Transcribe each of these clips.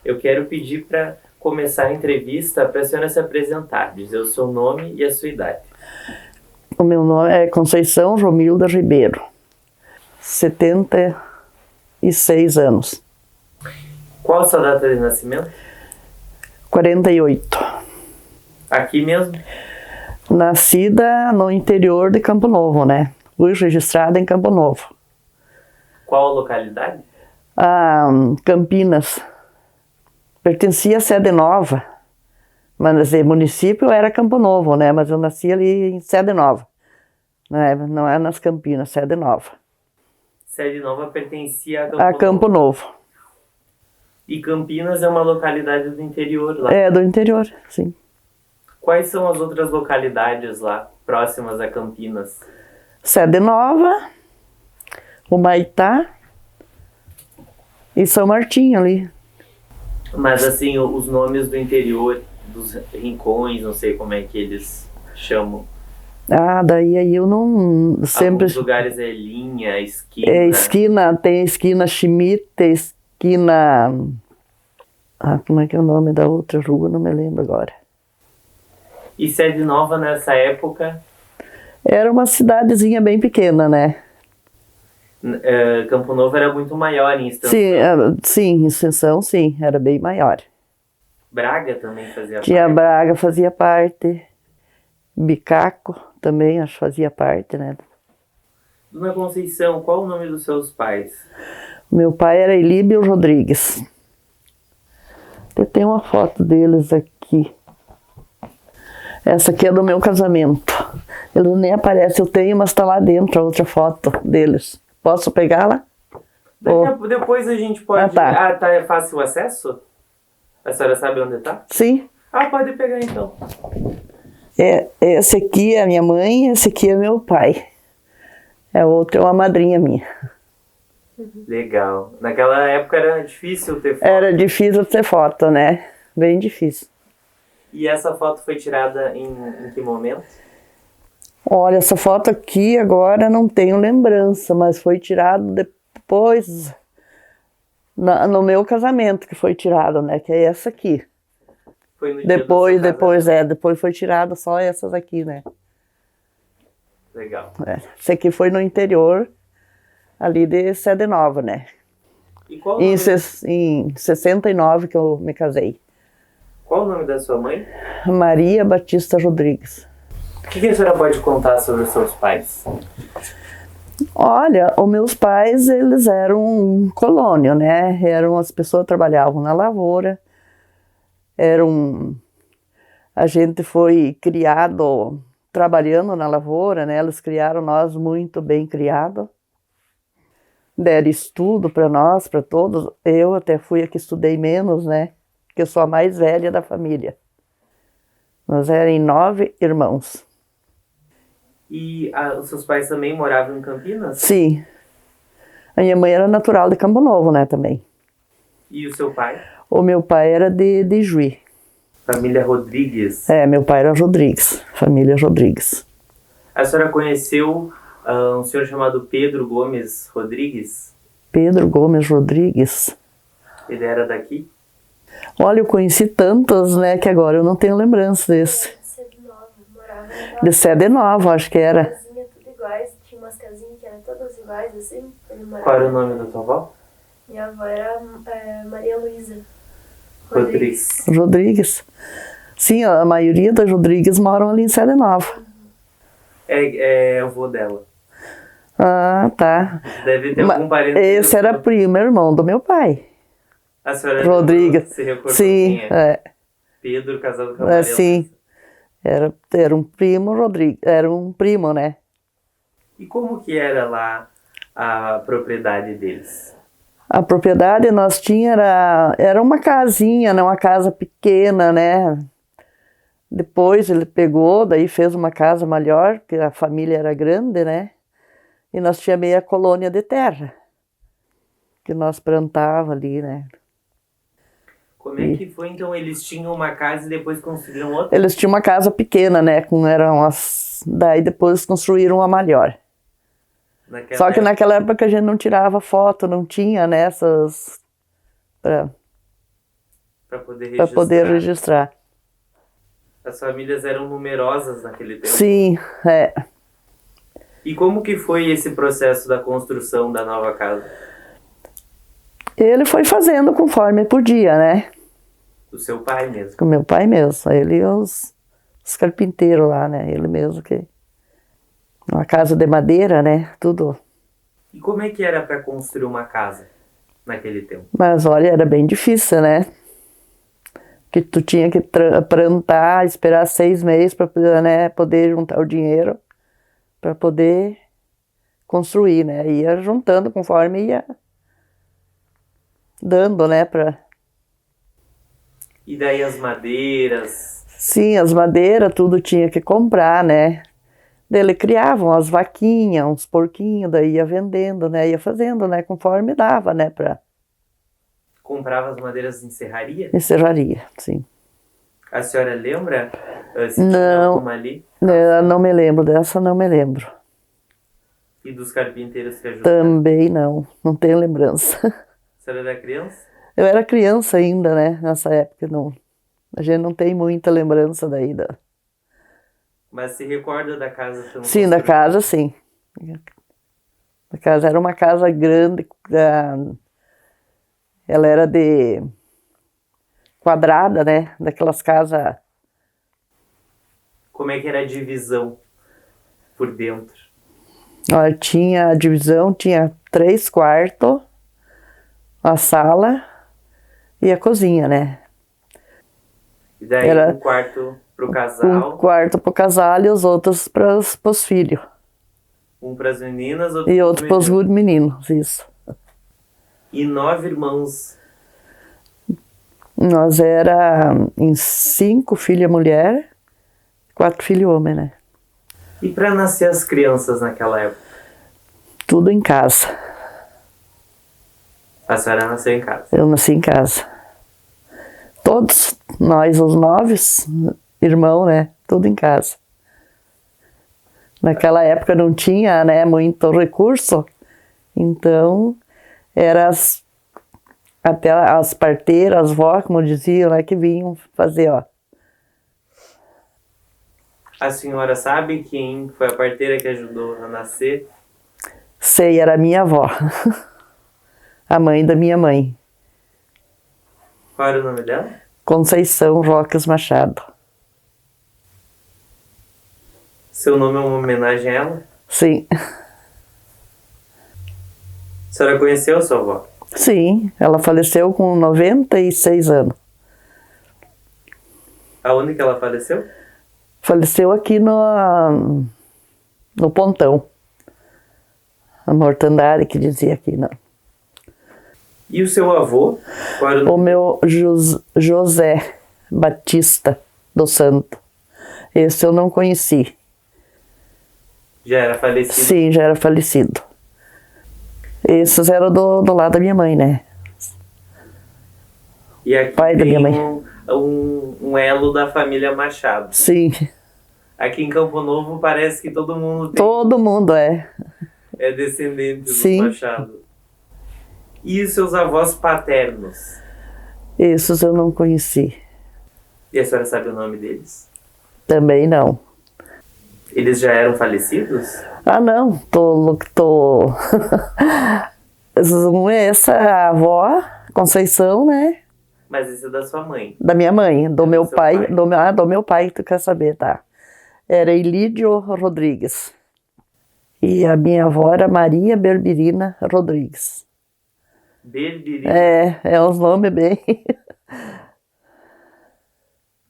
Eu quero pedir para começar a entrevista para a senhora se apresentar, dizer o seu nome e a sua idade. O meu nome é Conceição Romilda Ribeiro, 76 anos. Qual a sua data de nascimento? 48. Aqui mesmo? Nascida no interior de Campo Novo, né? Fui registrada em Campo Novo. Qual a localidade? Campinas. Pertencia a Sede Nova, mas o município era Campo Novo, né? Mas eu nasci ali em Sede Nova, não é nas Campinas, Sede Nova. Sede Nova pertencia a Campo Novo. E Campinas é uma localidade do interior lá? É, do interior, sim. Quais são as outras localidades lá, próximas a Campinas? Sede Nova, Humaitá e São Martinho ali. Mas assim, os nomes do interior, dos rincões, não sei como é que eles chamam. Daí aí eu não sempre... Alguns lugares é linha, esquina... esquina, tem esquina Schmidt, esquina... como é que é o nome da outra rua? Não me lembro agora. E Sede Nova nessa época? Era uma cidadezinha bem pequena, né? Campo Novo era muito maior em extensão. Sim, em extensão, sim, era bem maior. Braga também fazia parte? Braga fazia parte, Bicaco também, acho que fazia parte, né? Dona Conceição, qual o nome dos seus pais? Meu pai era Elíbio Rodrigues. Eu tenho uma foto deles aqui. Essa aqui é do meu casamento. Eles nem aparecem, eu tenho, mas está lá dentro a outra foto deles. Posso pegá-la? Depois a gente pode... tá. É fácil o acesso? A senhora sabe onde está? Sim. Pode pegar então. Esse aqui é a minha mãe, esse aqui é meu pai. Outro é uma madrinha minha. Legal. Naquela época era difícil ter foto? Era difícil ter foto, né? Bem difícil. E essa foto foi tirada em que momento? Olha, essa foto aqui agora não tenho lembrança, mas foi tirado depois, no meu casamento que foi tirado, né? Que é essa aqui. Foi no dia do seu casamento? Depois foi tirado só essas aqui, né? Legal. Esse aqui foi no interior, ali de Sede Nova, né? E qual em 69 que eu me casei. Qual o nome da sua mãe? Maria Batista Rodrigues. O que a senhora pode contar sobre os seus pais? Olha, os meus pais, eles eram um colônio, né? As pessoas que trabalhavam na lavoura. A gente foi criado trabalhando na lavoura, né? Eles criaram nós muito bem criados. Deram estudo para nós, para todos. Eu até fui a que estudei menos, né? Porque eu sou a mais velha da família. Nós éramos 9 irmãos. E os seus pais também moravam em Campinas? Sim. A minha mãe era natural de Campo Novo, né, também. E o seu pai? O meu pai era de Juí. Família Rodrigues? Meu pai era Rodrigues, família Rodrigues. A senhora conheceu um senhor chamado Pedro Gomes Rodrigues? Pedro Gomes Rodrigues? Ele era daqui? Olha, eu conheci tantos, né, que agora eu não tenho lembrança desse. De Sede Nova, acho que era. Casinha tudo iguais, tinha umas casinhas que eram todas iguais, assim. Qual era o nome da tua avó? Minha avó era Maria Luísa Rodrigues. Sim, a maioria das Rodrigues moram ali em Sede Nova. É avô dela. Tá. Deve ter algum parente. Esse era primo, irmão do meu pai. A senhora Rodrigues. Se recordou? Sim, quem é? Pedro casado com a Maria sim. Era um primo Rodrigues, era um primo, né? E como que era lá a propriedade deles? A propriedade nós tínhamos era uma casinha, né? Uma casa pequena, né? Depois ele pegou, daí fez uma casa maior, porque a família era grande, né? E nós tínhamos meia colônia de terra, que nós plantava ali, né? Como é que foi, então? Eles tinham uma casa e depois construíram outra? Eles tinham uma casa pequena, né? Daí depois construíram uma maior. Só que naquela época a gente não tirava foto, não tinha nessas para poder registrar. As famílias eram numerosas naquele tempo? Sim, é. E como que foi esse processo da construção da nova casa? Ele foi fazendo conforme podia, né? O seu pai mesmo? Com meu pai mesmo. Ele e os carpinteiros lá, né? Ele mesmo que... Uma casa de madeira, né? Tudo. E como é que era para construir uma casa naquele tempo? Mas olha, era bem difícil, né? Que tu tinha que plantar, esperar 6 meses para poder juntar o dinheiro para poder construir, né? Ia juntando conforme ia dando, né? E daí as madeiras? Sim, as madeiras, tudo tinha que comprar, né? Daí ele criavam as vaquinhas, uns porquinhos, daí ia vendendo, né? Ia fazendo, né? Conforme dava, né? Comprava as madeiras em serraria? Em serraria, sim. A senhora lembra se tinha Não, alguma ali? não me lembro dessa, não me lembro. E dos carpinteiros que ajudaram? Também não tenho lembrança. A senhora era criança? Eu era criança ainda, né? Nessa época, a gente não tem muita lembrança daí. Mas se recorda da casa? Sim, da casa, sim. A casa era uma casa grande, ela era de quadrada, né? Daquelas casas. Como é que era a divisão por dentro? Olha, tinha a divisão, tinha 3 quartos, a sala e a cozinha, né? E daí Era um quarto pro casal? Um quarto pro casal e os outros pros filhos. Um pras meninas, outro E pros outro pros meninos, isso. E 9 irmãos? Nós era em 5 filhas mulher, 4 filhos homem, né? E para nascer as crianças naquela época? Tudo em casa. A senhora nasceu em casa? Eu nasci em casa. Todos, nós os 9 irmãos, né? Tudo em casa. Naquela época não tinha, né, muito recurso, então era até as parteiras, as vós, como diziam, né, que vinham fazer, ó. A senhora sabe quem foi a parteira que ajudou a nascer? Sei, era a minha avó, a mãe da minha mãe. Qual era o nome dela? Conceição Roques Machado. Seu nome é uma homenagem a ela? Sim. A senhora conheceu a sua avó? Sim, ela faleceu com 96 anos. Aonde que ela faleceu? Faleceu aqui no Pontão. A mortandade que dizia aqui, não. E o seu avô? Qual era O meu José Batista do Santo. Esse eu não conheci. Já era falecido? Sim, já era falecido. Esses eram do lado da minha mãe, né? E aqui Pai da tem minha mãe. um elo da família Machado. Sim, Aqui em Campo Novo parece que todo mundo todo mundo é. é descendente dos Sim. Machado. E os seus avós paternos? Esses eu não conheci. E a senhora sabe o nome deles? Também não. Eles já eram falecidos? Ah, não, essa avó, Conceição, né? Mas esse é da sua mãe. Da minha mãe, do É meu do seu pai, pai. do meu pai, tu quer saber, tá? Era Elídio Rodrigues. E a minha avó era Maria Berberina Rodrigues. Berberina. É uns nomes bem,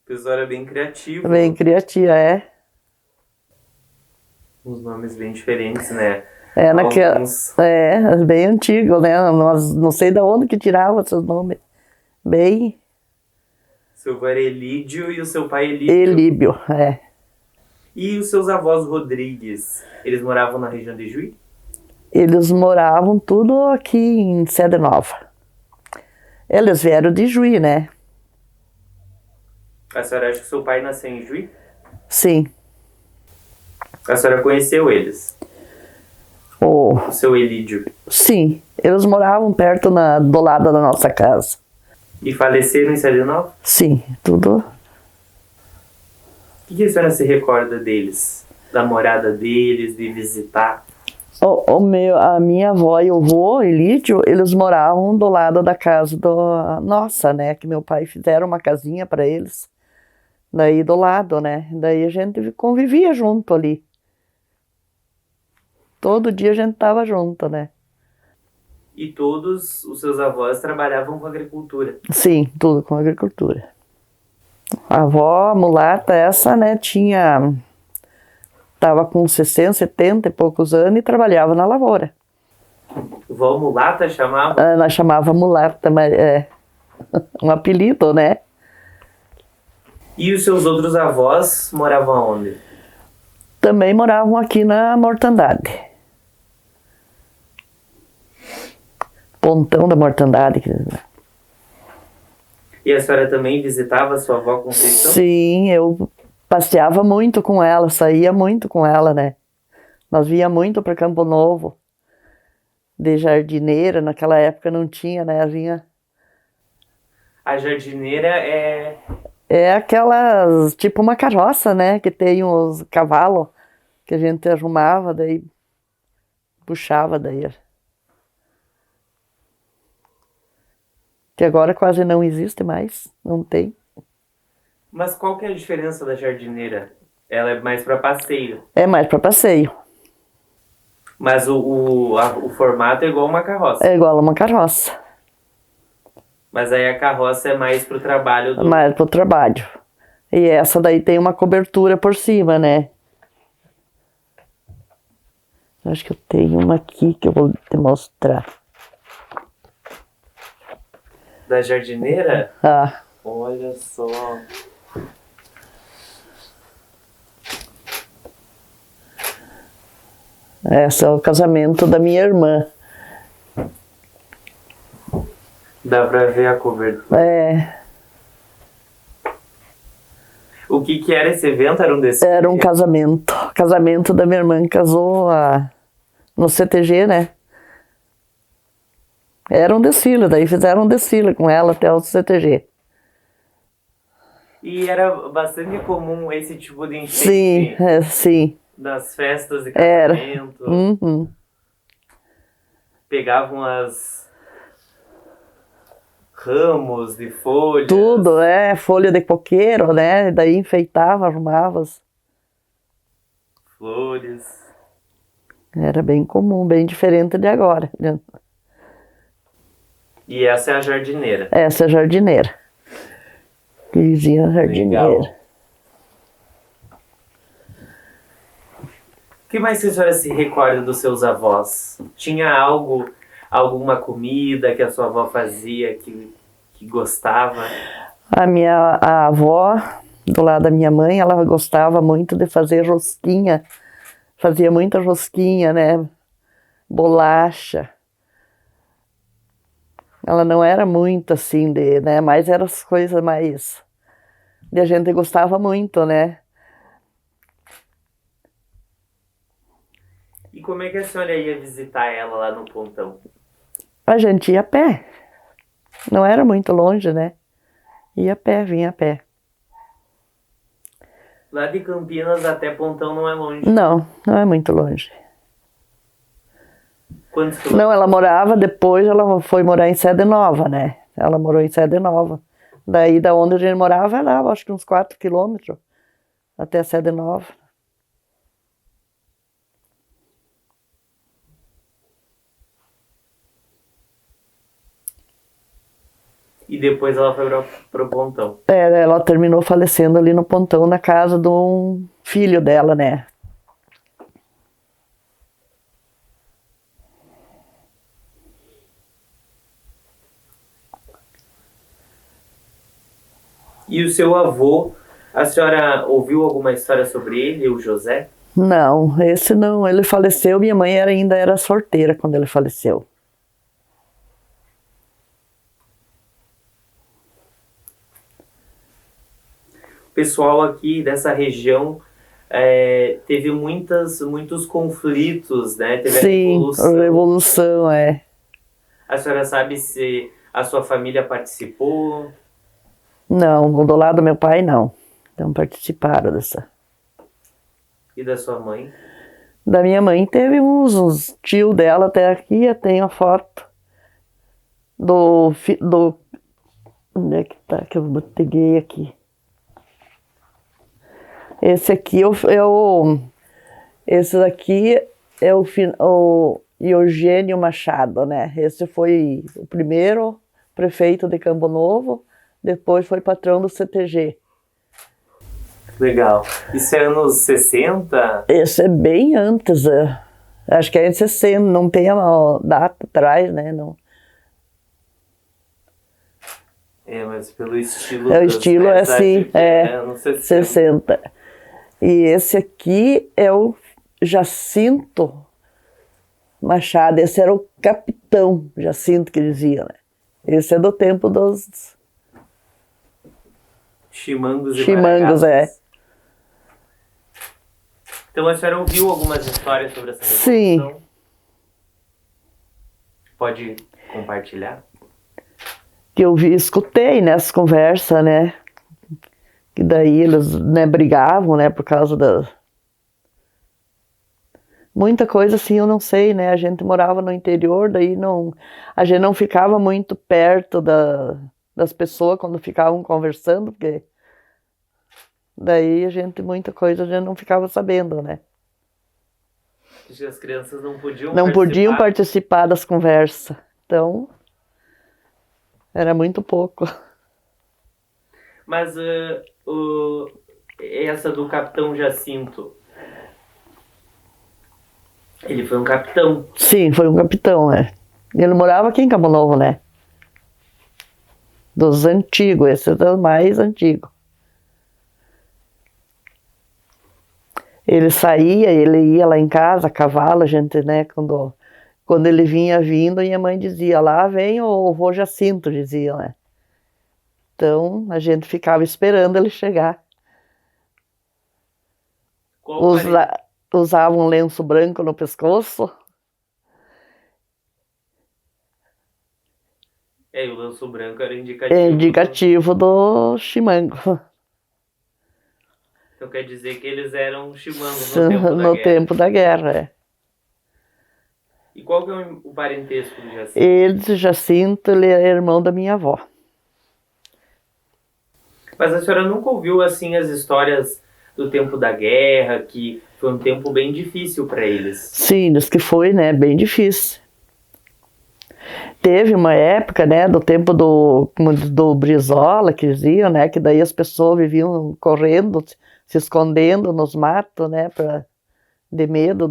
O pessoal era bem criativo. bem criativa, é. Uns nomes bem diferentes, né? É, Alguns- bem antigo, né? Não sei de onde que tirava esses nomes. Bem, A Seu avô era Elídio e o seu pai Elídio. Elíbio, é. E os seus avós Rodrigues, eles moravam na região de Juí? Eles moravam tudo aqui em Sede Nova. Eles vieram de Juí, né? A senhora acha que seu pai nasceu em Juí? Sim. A senhora conheceu eles? O seu Elídio? Sim, eles moravam perto do lado da nossa casa. E faleceram em Sede Nova? Sim, tudo. O que a senhora se recorda deles? Da morada deles, de visitar? A minha avó e o vô, Elídio, eles moravam do lado da casa nossa, né? Que meu pai fizeram uma casinha para eles. Daí do lado, né? Daí a gente convivia junto ali. Todo dia a gente tava junto, né? E todos os seus avós trabalhavam com agricultura? Sim, tudo com agricultura. A avó mulata essa, né, tava com 60, 70 e poucos anos e trabalhava na lavoura. Vó mulata chamava? Ela chamava mulata, mas é um apelido, né? E os seus outros avós moravam onde? Também moravam aqui na Mortandade. Pontão da Mortandade. E a senhora também visitava a sua avó Conceição? Sim, eu passeava muito com ela, saía muito com ela, né? Nós ia muito para Campo Novo, de jardineira, naquela época não tinha, né? A jardineira é... É aquelas, tipo uma carroça, né? Que tem os cavalos que a gente arrumava, daí puxava daí. Que agora quase não existe mais, não tem. Mas qual que é a diferença da jardineira? Ela é mais para passeio. É mais para passeio. Mas o formato é igual uma carroça. É igual a uma carroça. Mas aí a carroça é mais pro trabalho do... Mais pro trabalho. E essa daí tem uma cobertura por cima, né? Acho que eu tenho uma aqui que eu vou te mostrar. Da jardineira? Ah. Olha só. Esse é o casamento da minha irmã. Dá pra ver a cobertura. É. O que era esse evento? Era um desses? Era um casamento. Casamento da minha irmã, casou no CTG, né? Era um desfile, daí fizeram um desfile com ela até o CTG. E era bastante comum esse tipo de enfeite? Sim, sim. Das festas de Era. casamento? Uhum. Pegavam as ramos de folhas? Tudo, folha de coqueiro, né? Daí enfeitava, arrumava as flores. Era bem comum, bem diferente de agora. E essa é a jardineira? Essa é a jardineira. Vizinha jardineira. Legal. O que mais que a senhora se recorda dos seus avós? Tinha alguma comida que a sua avó fazia que gostava? A avó, do lado da minha mãe, ela gostava muito de fazer rosquinha. Fazia muita rosquinha, né? Bolacha. Ela não era muito assim, né? Mas eram as coisas mais... E a gente gostava muito, né? E como é que a senhora ia visitar ela lá no Pontão? A gente ia a pé. Não era muito longe, né? Ia a pé, vinha a pé. Lá de Campinas até Pontão não é longe? Não, não é muito longe. Quantos quilômetros? Não, ela morava, depois ela foi morar em Sede Nova, né? Ela morou em Sede Nova. Daí, da onde a gente morava, era, acho que uns 4 quilômetros até Sede Nova. E depois ela foi pro Pontão? Ela terminou falecendo ali no Pontão, na casa de um filho dela, né? E o seu avô, a senhora ouviu alguma história sobre ele, o José? Não, esse não, ele faleceu, minha mãe ainda era solteira quando ele faleceu. O pessoal aqui dessa região teve muitos conflitos, né? Teve Sim, a a Revolução, é. A senhora sabe se a sua família participou? Não, do lado do meu pai não. Não participaram dessa. E da sua mãe? Da minha mãe teve uns tio dela até aqui, eu tenho a foto do onde é que tá que eu peguei aqui? Esse aqui esse daqui é o Eugênio Machado, né? Esse foi o primeiro prefeito de Campo Novo, depois foi patrão do CTG. Legal. Isso é anos 60? Esse é bem antes, acho que é em 60, não tem a data atrás, né? Não. Mas pelo estilo... O estilo é assim, anos 60. E esse aqui é o Jacinto Machado, esse era o capitão Jacinto que dizia, né? Esse é do tempo dos Chimangos e Chimangos, Maragatos. Então a senhora ouviu algumas histórias sobre essa revolução? Sim. Pode compartilhar? Que eu escutei nessa conversa, né? Que daí eles, né, brigavam, né, por causa da... Muita coisa assim eu não sei, né? A gente morava no interior, daí a gente não ficava muito perto das pessoas quando ficavam conversando, porque daí muita coisa a gente não ficava sabendo, né? As crianças não podiam podiam participar das conversas, então era muito pouco. Mas essa do capitão Jacinto, ele foi um capitão? Sim, foi um capitão, né? Ele morava aqui em Campo Novo, né? Dos antigos, esse é o mais antigo. Ele saía, ele ia lá em casa, a cavalo, a gente, né, quando ele vinha vindo, minha mãe dizia, lá vem o vô Jacinto, dizia, né? Então, a gente ficava esperando ele chegar. Usava um lenço branco no pescoço. E o lenço branco era indicativo. É indicativo do chimango. Então quer dizer que eles eram chimangos no tempo da guerra. No tempo da guerra, é. E qual que é o parentesco do Jacinto? Jacinto, ele é irmão da minha avó. Mas a senhora nunca ouviu, assim, as histórias do tempo da guerra, que foi um tempo bem difícil para eles? Sim, diz que foi, né, bem difícil. Teve uma época, né, do tempo do Brizola, que diziam, né, que daí as pessoas viviam correndo, se escondendo nos matos, né, de medo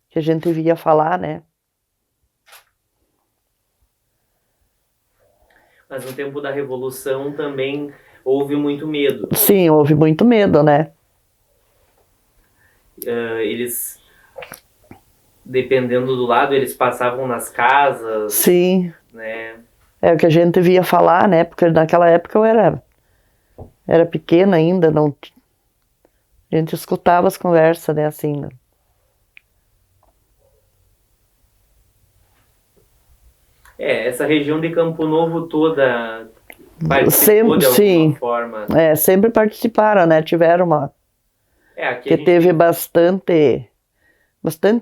que a gente via falar, né. Mas no tempo da Revolução também houve muito medo. Sim, houve muito medo, né. Eles, dependendo do lado, eles passavam nas casas. Sim. Né? É o que a gente via falar, né, porque naquela época eu era pequena ainda, a gente escutava as conversas, né, assim, né. Essa região de Campo Novo toda participou de alguma forma. Sempre participaram, né? Tiveram que teve bastante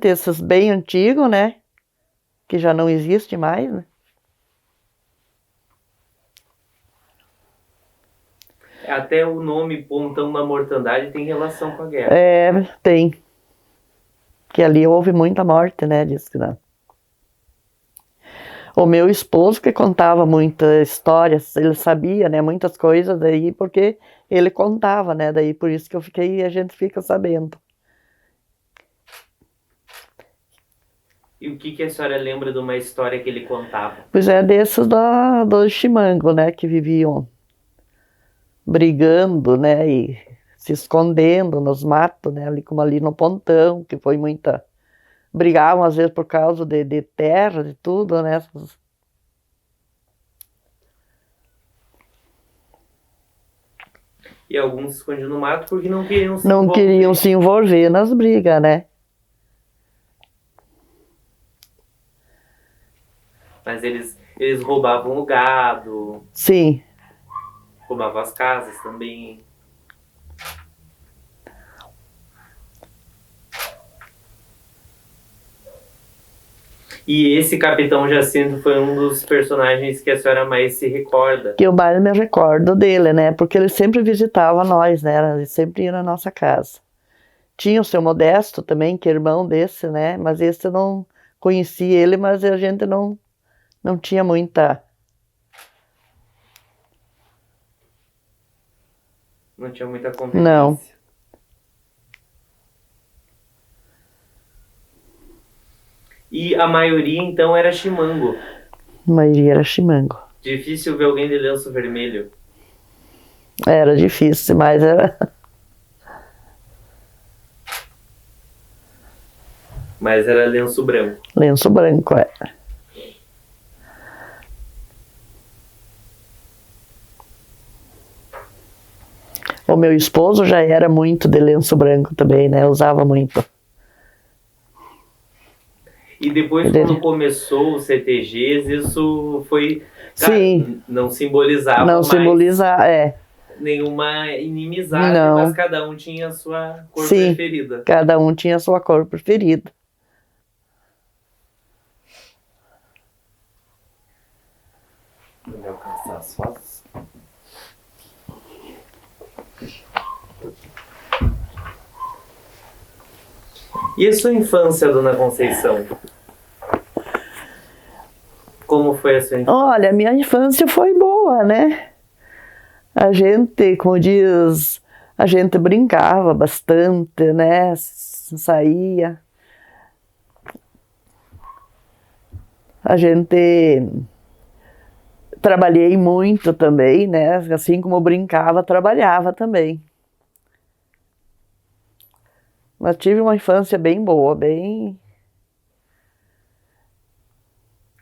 esses bem antigos, né? Que já não existe mais, né? Até o nome Pontão da Mortandade tem relação com a guerra. Tem. Que ali houve muita morte, né? Diz que não. O meu esposo que contava muitas histórias, ele sabia, né, muitas coisas daí, porque ele contava, né, daí por isso que a gente fica sabendo. E o que a senhora lembra de uma história que ele contava? Pois desses do chimango, né, que viviam brigando, né, e se escondendo nos matos, né, ali como ali no Pontão, que foi muita... Brigavam às vezes por causa de terra, de tudo, né. E alguns se escondiam no mato porque não queriam se Não envolver. queriam se envolver nas brigas, né. Mas eles roubavam o gado, Sim, roubavam as casas também. E esse Capitão Jacinto foi um dos personagens que a senhora mais se recorda. que eu mais me recordo dele, né, porque ele sempre visitava nós, né, ele sempre ia na nossa casa. Tinha o seu Modesto também, que é irmão desse, né, mas esse eu não conhecia ele, mas a gente não tinha muita... Não tinha muita convivência. Não. E a maioria, então, era chimango. A maioria era chimango. Difícil ver alguém de lenço vermelho. Era difícil, mas era... Mas era lenço branco. Lenço branco, é. O meu esposo já era muito de lenço branco também, né? Usava muito. E depois, quando começou o CTGs, isso foi... Sim. Não simbolizava Não mais simbolizar, é. nenhuma inimizade, Não. mas cada um tinha a sua cor Sim. preferida. Cada um tinha a sua cor preferida. Vou me alcançar as fotos. E a sua infância, Dona Conceição? Como foi a sua infância? Olha, minha infância foi boa, né? A gente, como diz, a gente brincava bastante, né? Saía. A gente... Trabalhei muito também, né? Assim como brincava, trabalhava também. Mas tive uma infância bem boa, bem...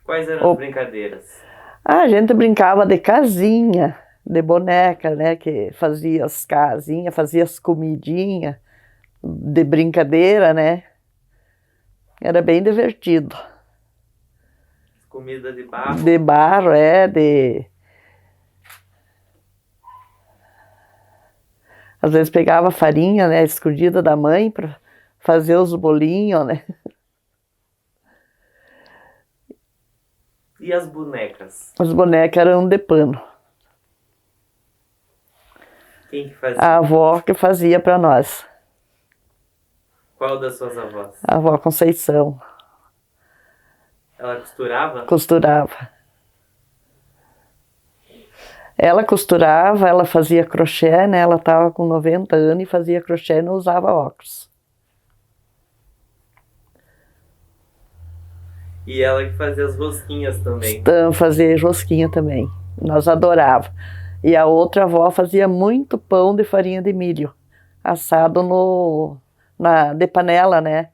Quais eram as brincadeiras? A gente brincava de casinha, de boneca, né? Que fazia as casinhas, fazia as comidinhas de brincadeira, né? Era bem divertido. Comida de barro? De barro, de... Às vezes pegava farinha, né, escondida da mãe para fazer os bolinhos, né? E as bonecas? As bonecas eram de pano. Quem que fazia? A avó que fazia para nós. Qual das suas avós? A avó Conceição. Ela costurava? Costurava. Ela costurava, ela fazia crochê, né? Ela estava com 90 anos e fazia crochê e não usava óculos. E ela que fazia as rosquinhas também. Então, fazia rosquinha também. Nós adorava. E a outra avó fazia muito pão de farinha de milho, assado de panela, né?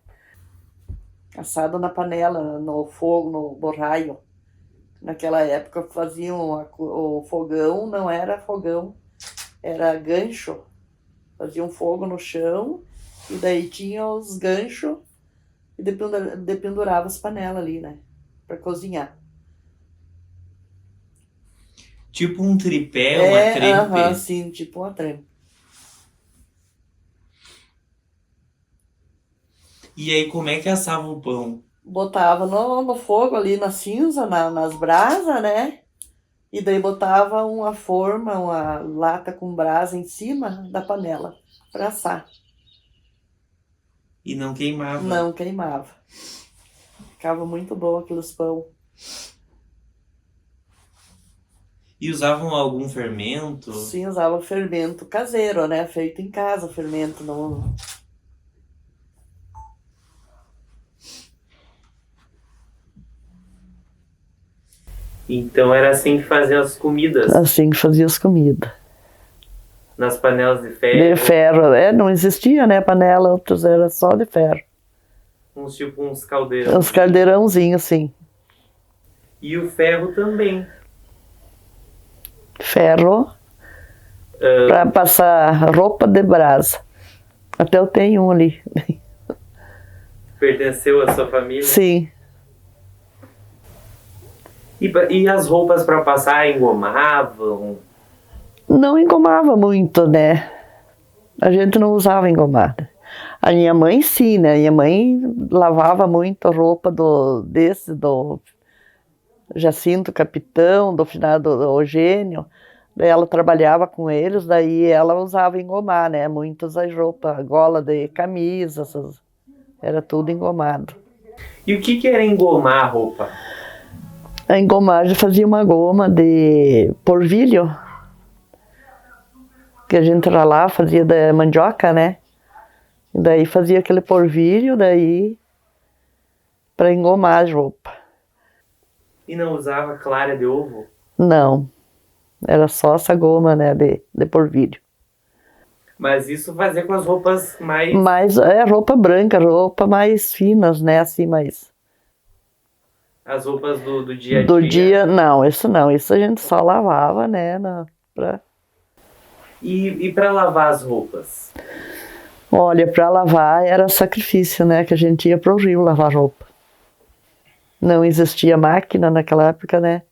Assado na panela, no fogo, no borraio. Naquela época faziam o fogão, não era fogão, era gancho. Faziam fogo no chão e daí tinha os ganchos e dependurava as panelas ali, né? Para cozinhar. Tipo um tripé, uma trempe? Sim, tipo uma trempe. E aí, como é que assava o pão? Botava no fogo ali, na cinza, nas brasas, né? E daí botava uma forma, uma lata com brasa em cima da panela para assar. E não queimava? Não queimava. Ficava muito bom aqueles pão. E usavam algum fermento? Sim, usava fermento caseiro, né? Feito em casa, fermento não... Então era assim que faziam as comidas? Assim que fazia as comidas. Nas panelas de De ferro, ferro. Não existia, né, panela, outros era só de ferro. uns caldeirões. Uns caldeirãozinhos, assim. E o ferro também. Ferro para passar roupa de brasa. Até eu tenho um ali. Pertenceu à sua família? Sim. E as roupas para passar engomavam? Não engomava muito, né? A gente não usava engomada. A minha mãe sim, né? Minha mãe lavava muito a roupa do Jacinto Capitão, do finado Eugênio. Daí ela trabalhava com eles, daí ela usava engomar, né? Muitas as roupas, gola de camisa, era tudo engomado. E o que era engomar a roupa? A engomagem fazia uma goma de porvilho, que a gente ralava, fazia da mandioca, né? E daí fazia aquele porvilho, daí para engomar as roupas. E não usava clara de ovo? Não, era só essa goma, né, de porvilho. Mas isso fazia com as roupas mais... Mas é roupa branca, roupa mais finas, né, assim, mais... As roupas do dia a dia? Do dia, não, isso a gente só lavava, né, E para lavar as roupas? Olha, para lavar era sacrifício, né, que a gente ia pro rio lavar roupa. Não existia máquina naquela época, né.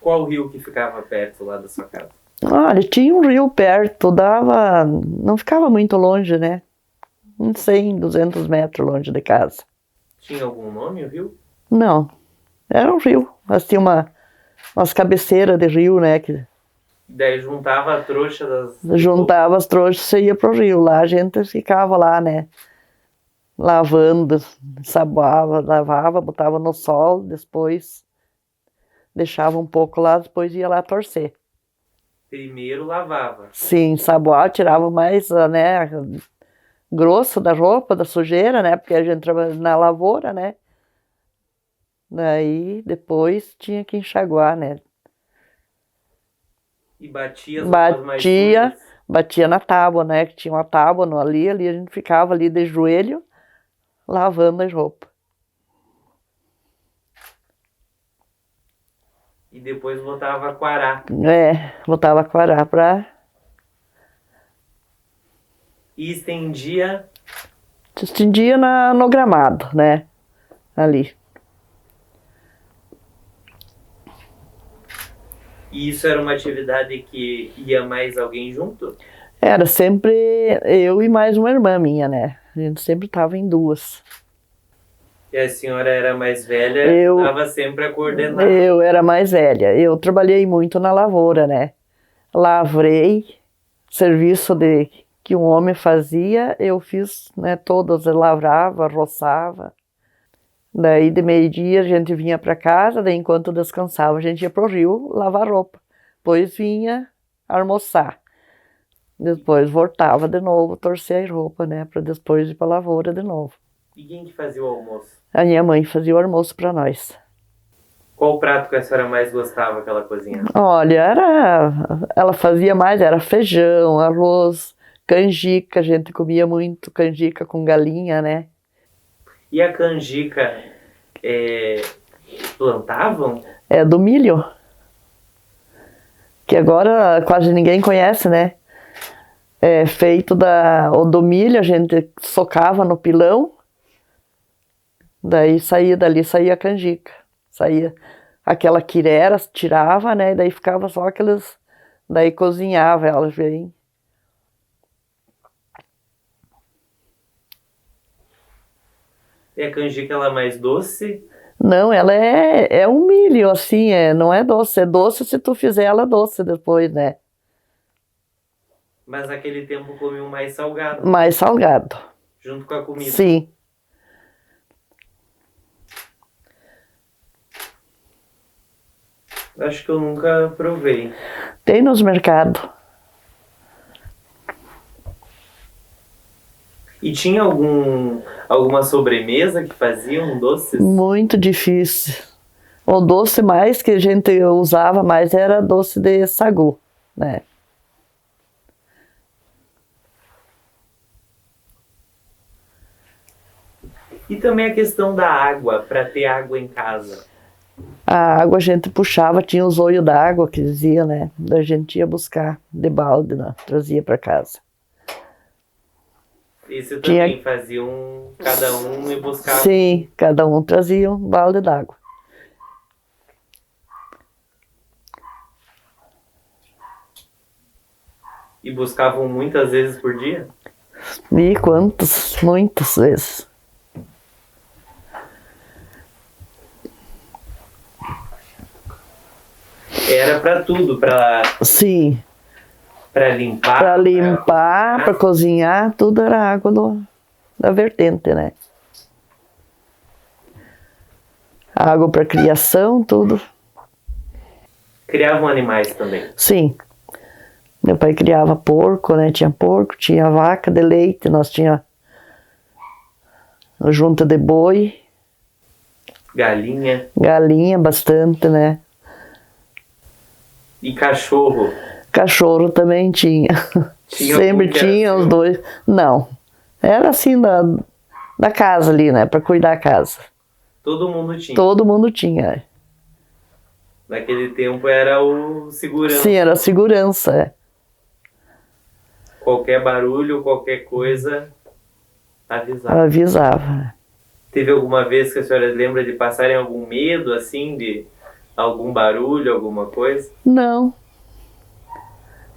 Qual rio que ficava perto lá da sua casa? Olha, tinha um rio perto, não ficava muito longe, né, uns 100, 200 metros longe de casa. Tinha algum nome o rio? Não, era um rio, mas tinha umas cabeceiras de rio, né, que Daí juntava a trouxa das... juntava as trouxas e ia pro rio. Lá a gente ficava lá, né, lavando, saboava, lavava, botava no sol, depois deixava um pouco lá, depois ia lá torcer. Primeiro lavava. Sim, saboava, tirava mais, né, grosso da roupa, da sujeira, né, porque a gente trabalha na lavoura, né. Daí depois tinha que enxaguar, né. E batia as roupas mais Batia, sujas? batia na tábua, né, que tinha uma tábua ali a gente ficava ali de joelho, lavando as roupas. E depois botava a quarar. Botava aquará pra... E estendia... Estendia no gramado, né, ali. E isso era uma atividade que ia mais alguém junto? Era sempre eu e mais uma irmã minha, né, a gente sempre tava em duas. E a senhora era mais velha, estava sempre a coordenar. Eu era mais velha, eu trabalhei muito na lavoura, né, lavrei, serviço que um homem fazia, eu fiz, né, todas, eu lavrava, roçava. Daí de meio-dia a gente vinha para casa, daí enquanto descansava a gente ia pro rio lavar roupa. Depois vinha almoçar. Depois voltava de novo, torcer as roupas, né, para depois ir para a lavoura de novo. E quem que fazia o almoço? A minha mãe fazia o almoço para nós. Qual o prato que a senhora mais gostava que ela cozinhava? Olha, ela fazia mais, era feijão, arroz, canjica, a gente comia muito canjica com galinha, né. E a canjica, plantavam? É do milho, que agora quase ninguém conhece, né. É feito do milho, a gente socava no pilão, daí dali saía a canjica, saía aquela quirera, tirava, né, e daí ficava só aqueles, daí cozinhava elas bem. E a canjica, ela é mais doce? Não, ela é um milho, assim, não é doce se tu fizer ela doce depois, né. Mas naquele tempo comiam mais salgado. Mais salgado. Junto com a comida. Sim. Acho que eu nunca provei. Tem nos mercados. E tinha alguma sobremesa que faziam doces? Muito difícil. O doce mais que a gente usava mais era doce de sagu, né. E também a questão da água, para ter água em casa. A água a gente puxava, tinha os olhos d'água que dizia, né? Da gente ia buscar de balde, né? Trazia para casa. Isso também cada um e buscava. Sim, cada um trazia um balde d'água. E buscavam muitas vezes por dia? E quantas? Muitas vezes. Era para tudo, para sim, limpar. Para limpar, para cozinhar, tudo era água da vertente, né? Água para criação, tudo. Criavam animais também? Sim. Meu pai criava porco, né? Tinha porco, tinha vaca de leite, nós tinha junta de boi. Galinha. Galinha bastante, né? E cachorro? Cachorro também tinha. Sempre tinha os dois. Não. Era assim da casa ali, né? Para cuidar da casa. Todo mundo tinha? Todo mundo tinha. Naquele tempo era o segurança. Sim, era a segurança, é. Qualquer barulho, qualquer coisa, avisava. Avisava. Teve alguma vez que a senhora lembra de passarem algum medo, assim, de algum barulho, alguma coisa? Não.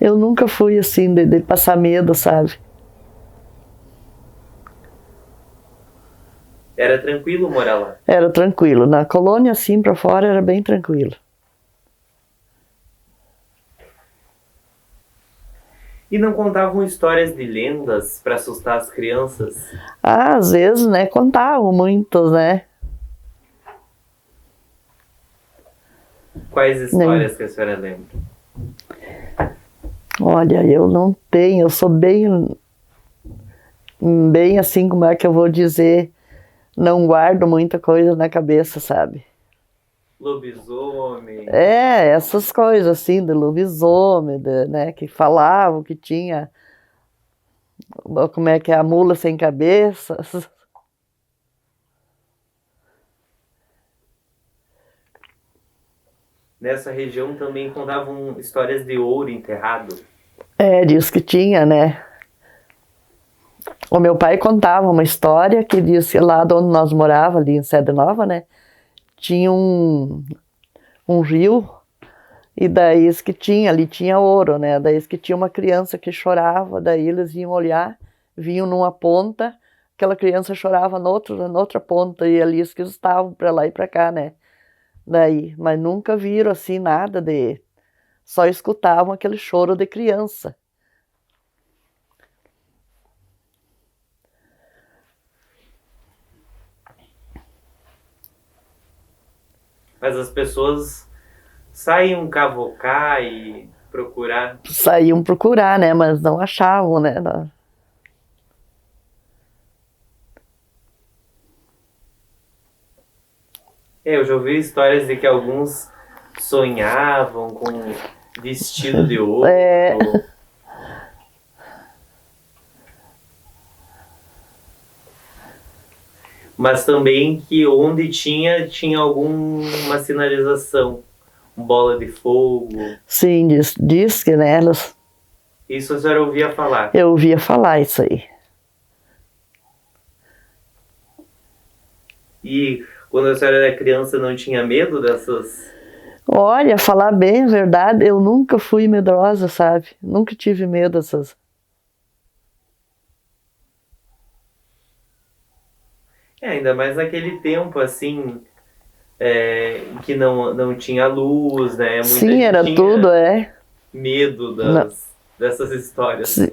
Eu nunca fui assim, de passar medo, sabe? Era tranquilo morar lá? Era tranquilo. Na colônia, assim, para fora, era bem tranquilo. E não contavam histórias de lendas para assustar as crianças? Ah, às vezes, né? Contavam muitas, né? Quais histórias que a senhora lembra? Olha, eu não tenho, eu sou bem assim, como é que eu vou dizer, não guardo muita coisa na cabeça, sabe? Lobisomem? É, essas coisas assim, de lobisomem, né, que falavam que tinha, como é que é, a mula sem cabeça. Nessa região também contavam histórias de ouro enterrado? É, diz que tinha, né? O meu pai contava uma história que diz que lá onde nós morávamos, ali em Sede Nova, né? Tinha um rio, e daí diz que ali tinha ouro, né? Daí diz que tinha uma criança que chorava, daí eles iam olhar, vinham numa ponta, aquela criança chorava na outra ponta, e ali diz que eles estavam para lá e para cá, né? Daí, mas nunca viram assim nada só escutavam aquele choro de criança. Mas as pessoas saíam cavocar e procurar? Saíam procurar, né? Mas não achavam, né? Eu já ouvi histórias de que alguns sonhavam com vestido de ouro. É. Mas também que onde tinha alguma sinalização, bola de fogo. Sim, diz que, né? Isso a senhora ouvia falar? Eu ouvia falar isso aí. E quando a senhora era criança não tinha medo dessas? Olha, falar bem a verdade, eu nunca fui medrosa, sabe? Nunca tive medo dessas. Ainda mais naquele tempo, assim, que não tinha luz, né? Muita Sim, gente era tinha tudo, medo dessas histórias. Sim.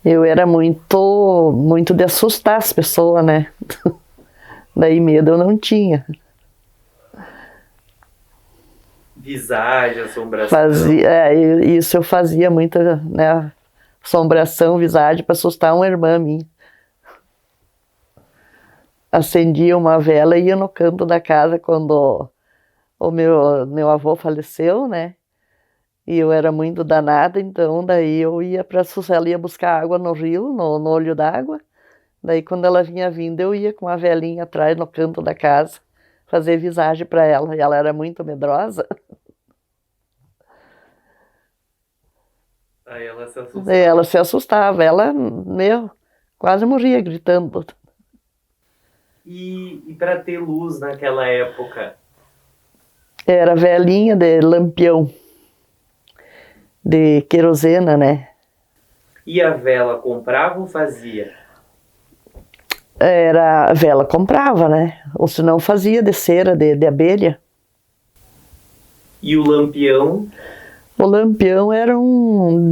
Eu era muito de assustar as pessoas, né? Daí medo eu não tinha. Visagem, assombração. Isso eu fazia muita, né? Assombração, visagem, para assustar uma irmã minha. Acendia uma vela e ia no canto da casa quando o meu avô faleceu, né? E eu era muito danada, então daí eu ia para ela ia buscar água no rio, no olho d'água. Daí quando ela vinha vindo, eu ia com a velhinha atrás no canto da casa, fazer visagem para ela. E ela era muito medrosa. Aí ela se assustou. Daí ela se assustava, ela, quase morria gritando. E para ter luz naquela época? Era velhinha de lampião, de querosena, né? E a vela comprava ou fazia? A vela comprava, né? Ou se não fazia de cera, de abelha. E o lampião? O lampião era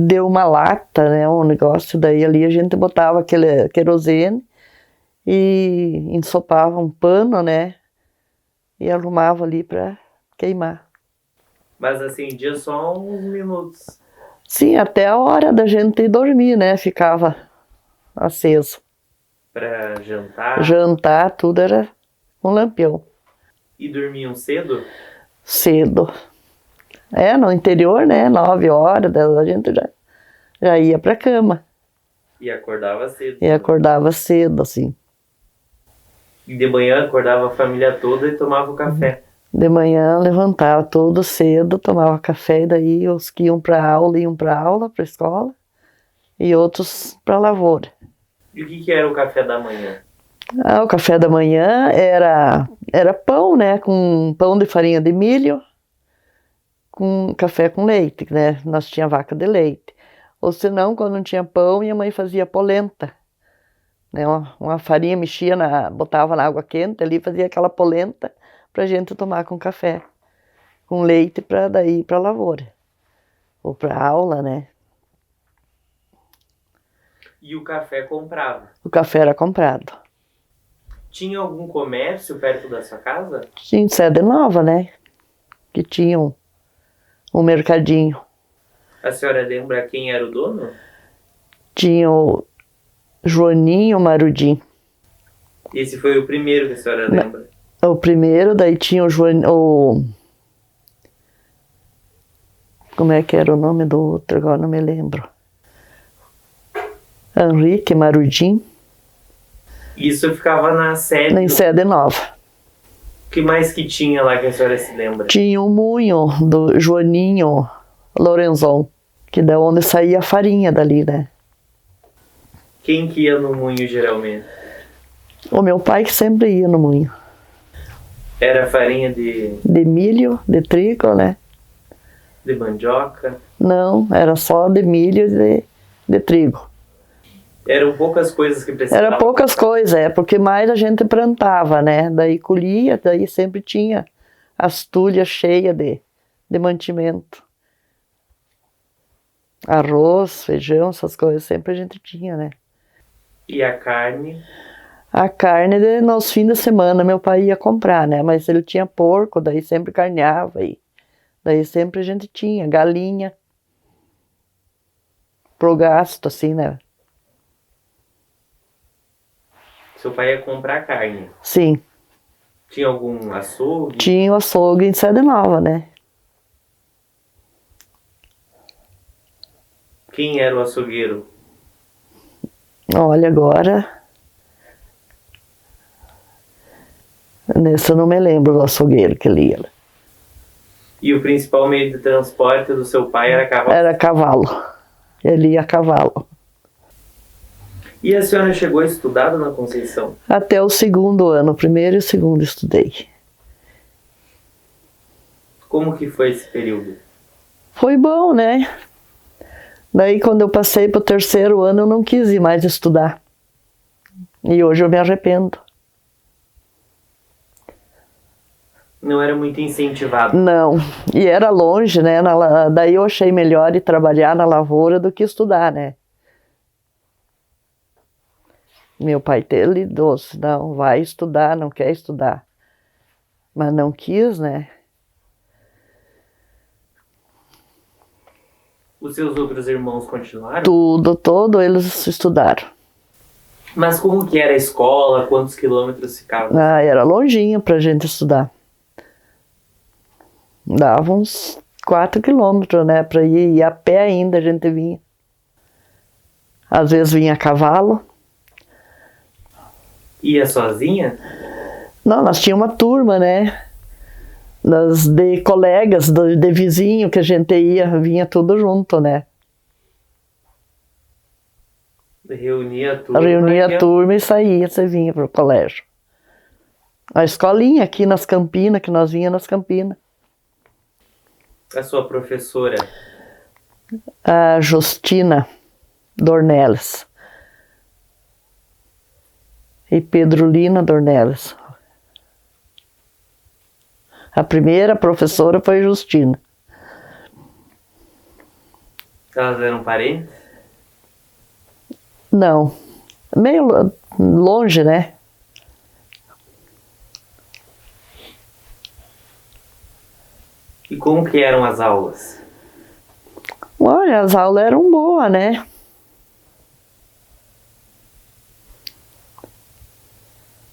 de uma lata, né? Um negócio, daí ali a gente botava aquele querosene e ensopava um pano, né? E arrumava ali para queimar. Mas acendia só uns minutos. Sim, até a hora da gente ir dormir, né? Ficava aceso. Para jantar? Jantar, tudo era com lampião. E dormiam cedo? Cedo. No interior, né? 9 horas, a gente já ia pra cama. E acordava cedo. E acordava cedo, assim. E de manhã acordava a família toda e tomava o café. De manhã levantava todo cedo, tomava café, e daí os que iam pra aula, pra escola, e outros pra lavoura. E o que era o café da manhã? O café da manhã era pão, né? Com pão de farinha de milho, com café com leite, né? Nós tinha vaca de leite. Ou senão, quando não tinha pão, minha mãe fazia polenta. Né? Uma farinha, botava na água quente ali, fazia aquela polenta pra gente tomar com café. Com leite para daí ir pra lavoura. Ou pra aula, né? E o café comprava? O café era comprado. Tinha algum comércio perto da sua casa? Tinha em Sede Nova, né? Que tinha um mercadinho. A senhora lembra quem era o dono? Tinha o Joaninho Marudim. Esse foi o primeiro que a senhora lembra? O primeiro, daí tinha como é que era o nome do outro? Agora não me lembro. Henrique Marudim. Isso ficava na sede. Em Sede Nova. O que mais que tinha lá que a senhora se lembra? Tinha um moinho do Joaninho Lorenzon, que da onde saía a farinha dali, né? Quem que ia no moinho geralmente? O meu pai que sempre ia no moinho. Era farinha de milho, de trigo, né? de mandioca? Não, era só de milho e de trigo. Eram poucas coisas que precisavam. Era poucas coisas, porque mais a gente plantava, né? Daí colhia, daí sempre tinha as tulhas cheias de mantimento. Arroz, feijão, essas coisas sempre a gente tinha, né? E a carne? A carne, nos fins de semana, meu pai ia comprar, né? Mas ele tinha porco, daí sempre carneava. E daí sempre a gente tinha galinha. Pro gasto, assim, né? Seu pai ia comprar carne? Sim. Tinha algum açougue? Tinha o açougue em Sede Nova, né? Quem era o açougueiro? Olha, agora... Nesse eu não me lembro do açougueiro que ele ia. E o principal meio de transporte do seu pai era cavalo? Era cavalo. Ele ia a cavalo. E a senhora chegou a estudar, dona Conceição? Até o 2º ano, o 1º e o 2º estudei. Como que foi esse período? Foi bom, né? Daí quando eu passei para o 3º ano eu não quis ir mais estudar. E hoje eu me arrependo. Não era muito incentivado? Não, e era longe, né? Daí eu achei melhor ir trabalhar na lavoura do que estudar, né? Meu pai ele disse, não, vai estudar, não quer estudar. Mas não quis, né? Os seus outros irmãos continuaram? Todos eles estudaram. Mas como que era a escola? Quantos quilômetros ficava? Era longinho pra gente estudar. Dava uns 4 quilômetros, né? Pra ir, e a pé ainda a gente vinha. Às vezes vinha a cavalo. Ia sozinha? Não, nós tínhamos uma turma, né? De colegas, de vizinho que a gente vinha tudo junto, né? Reunia a turma. Reunia a turma e saía, você vinha pro colégio. A escolinha aqui nas Campinas, que nós vinha nas Campinas. A sua professora? A Justina Dornelles. E Pedrolina Dornelles. A primeira professora foi Justina. Elas eram parentes? Não. Meio longe, né? E como que eram as aulas? Olha, as aulas eram boas, né?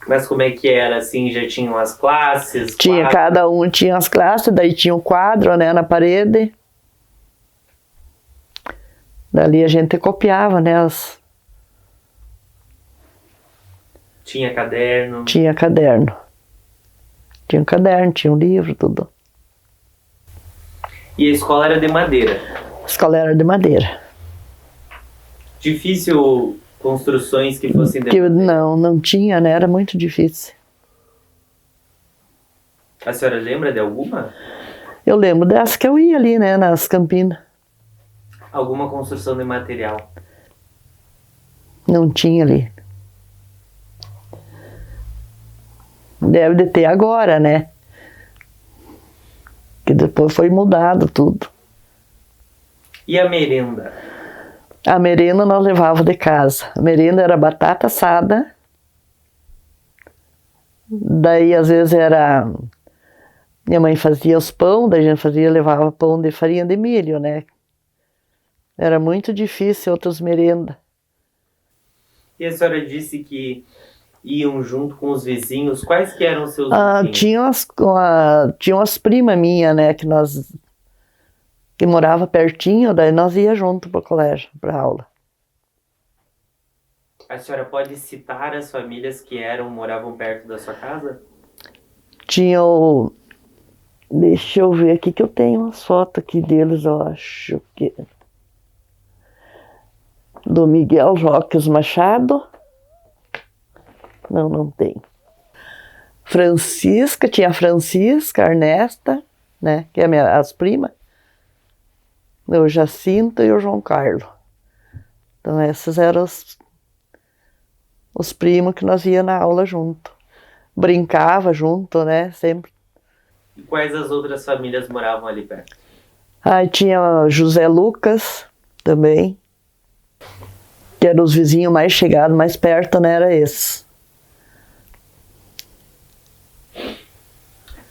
Mas como é que era, assim, já tinham as classes? Tinha, cada um tinha as classes, daí tinha um quadro, né, na parede. Dali a gente copiava, né, Tinha caderno? Tinha caderno. Tinha um caderno, tinha um livro, tudo. E a escola era de madeira? A escola era de madeira. Difícil construções que fossem de madeira? Não tinha, né, era muito difícil. A senhora lembra de alguma? Eu lembro dessa que eu ia ali, né, nas Campinas. Alguma construção de material? Não tinha ali. Deve de ter agora, né? Que depois foi mudado tudo. E a merenda? A merenda nós levávamos de casa. A merenda era batata assada. Daí às vezes era... Minha mãe fazia os pão, daí a gente levava pão de farinha de milho, né? Era muito difícil outras merendas. E a senhora disse que iam junto com os vizinhos. Quais que eram os seus vizinhos? Tinha umas primas minhas, né, que morava pertinho, daí nós ia junto pro colégio, pra aula. A senhora pode citar as famílias que moravam perto da sua casa? Tinha o... Deixa eu ver aqui que eu tenho umas fotos aqui deles, eu acho que... Do Miguel Roques Machado. Não tem. Francisca, tinha a Francisca, a Ernesta, né, que é as primas. O Jacinto e o João Carlos. Então esses eram os primos que nós ia na aula junto. Brincava junto, né, sempre. E quais as outras famílias moravam ali perto? Aí tinha José Lucas também, que eram os vizinhos mais chegados, mais perto, né, era esse.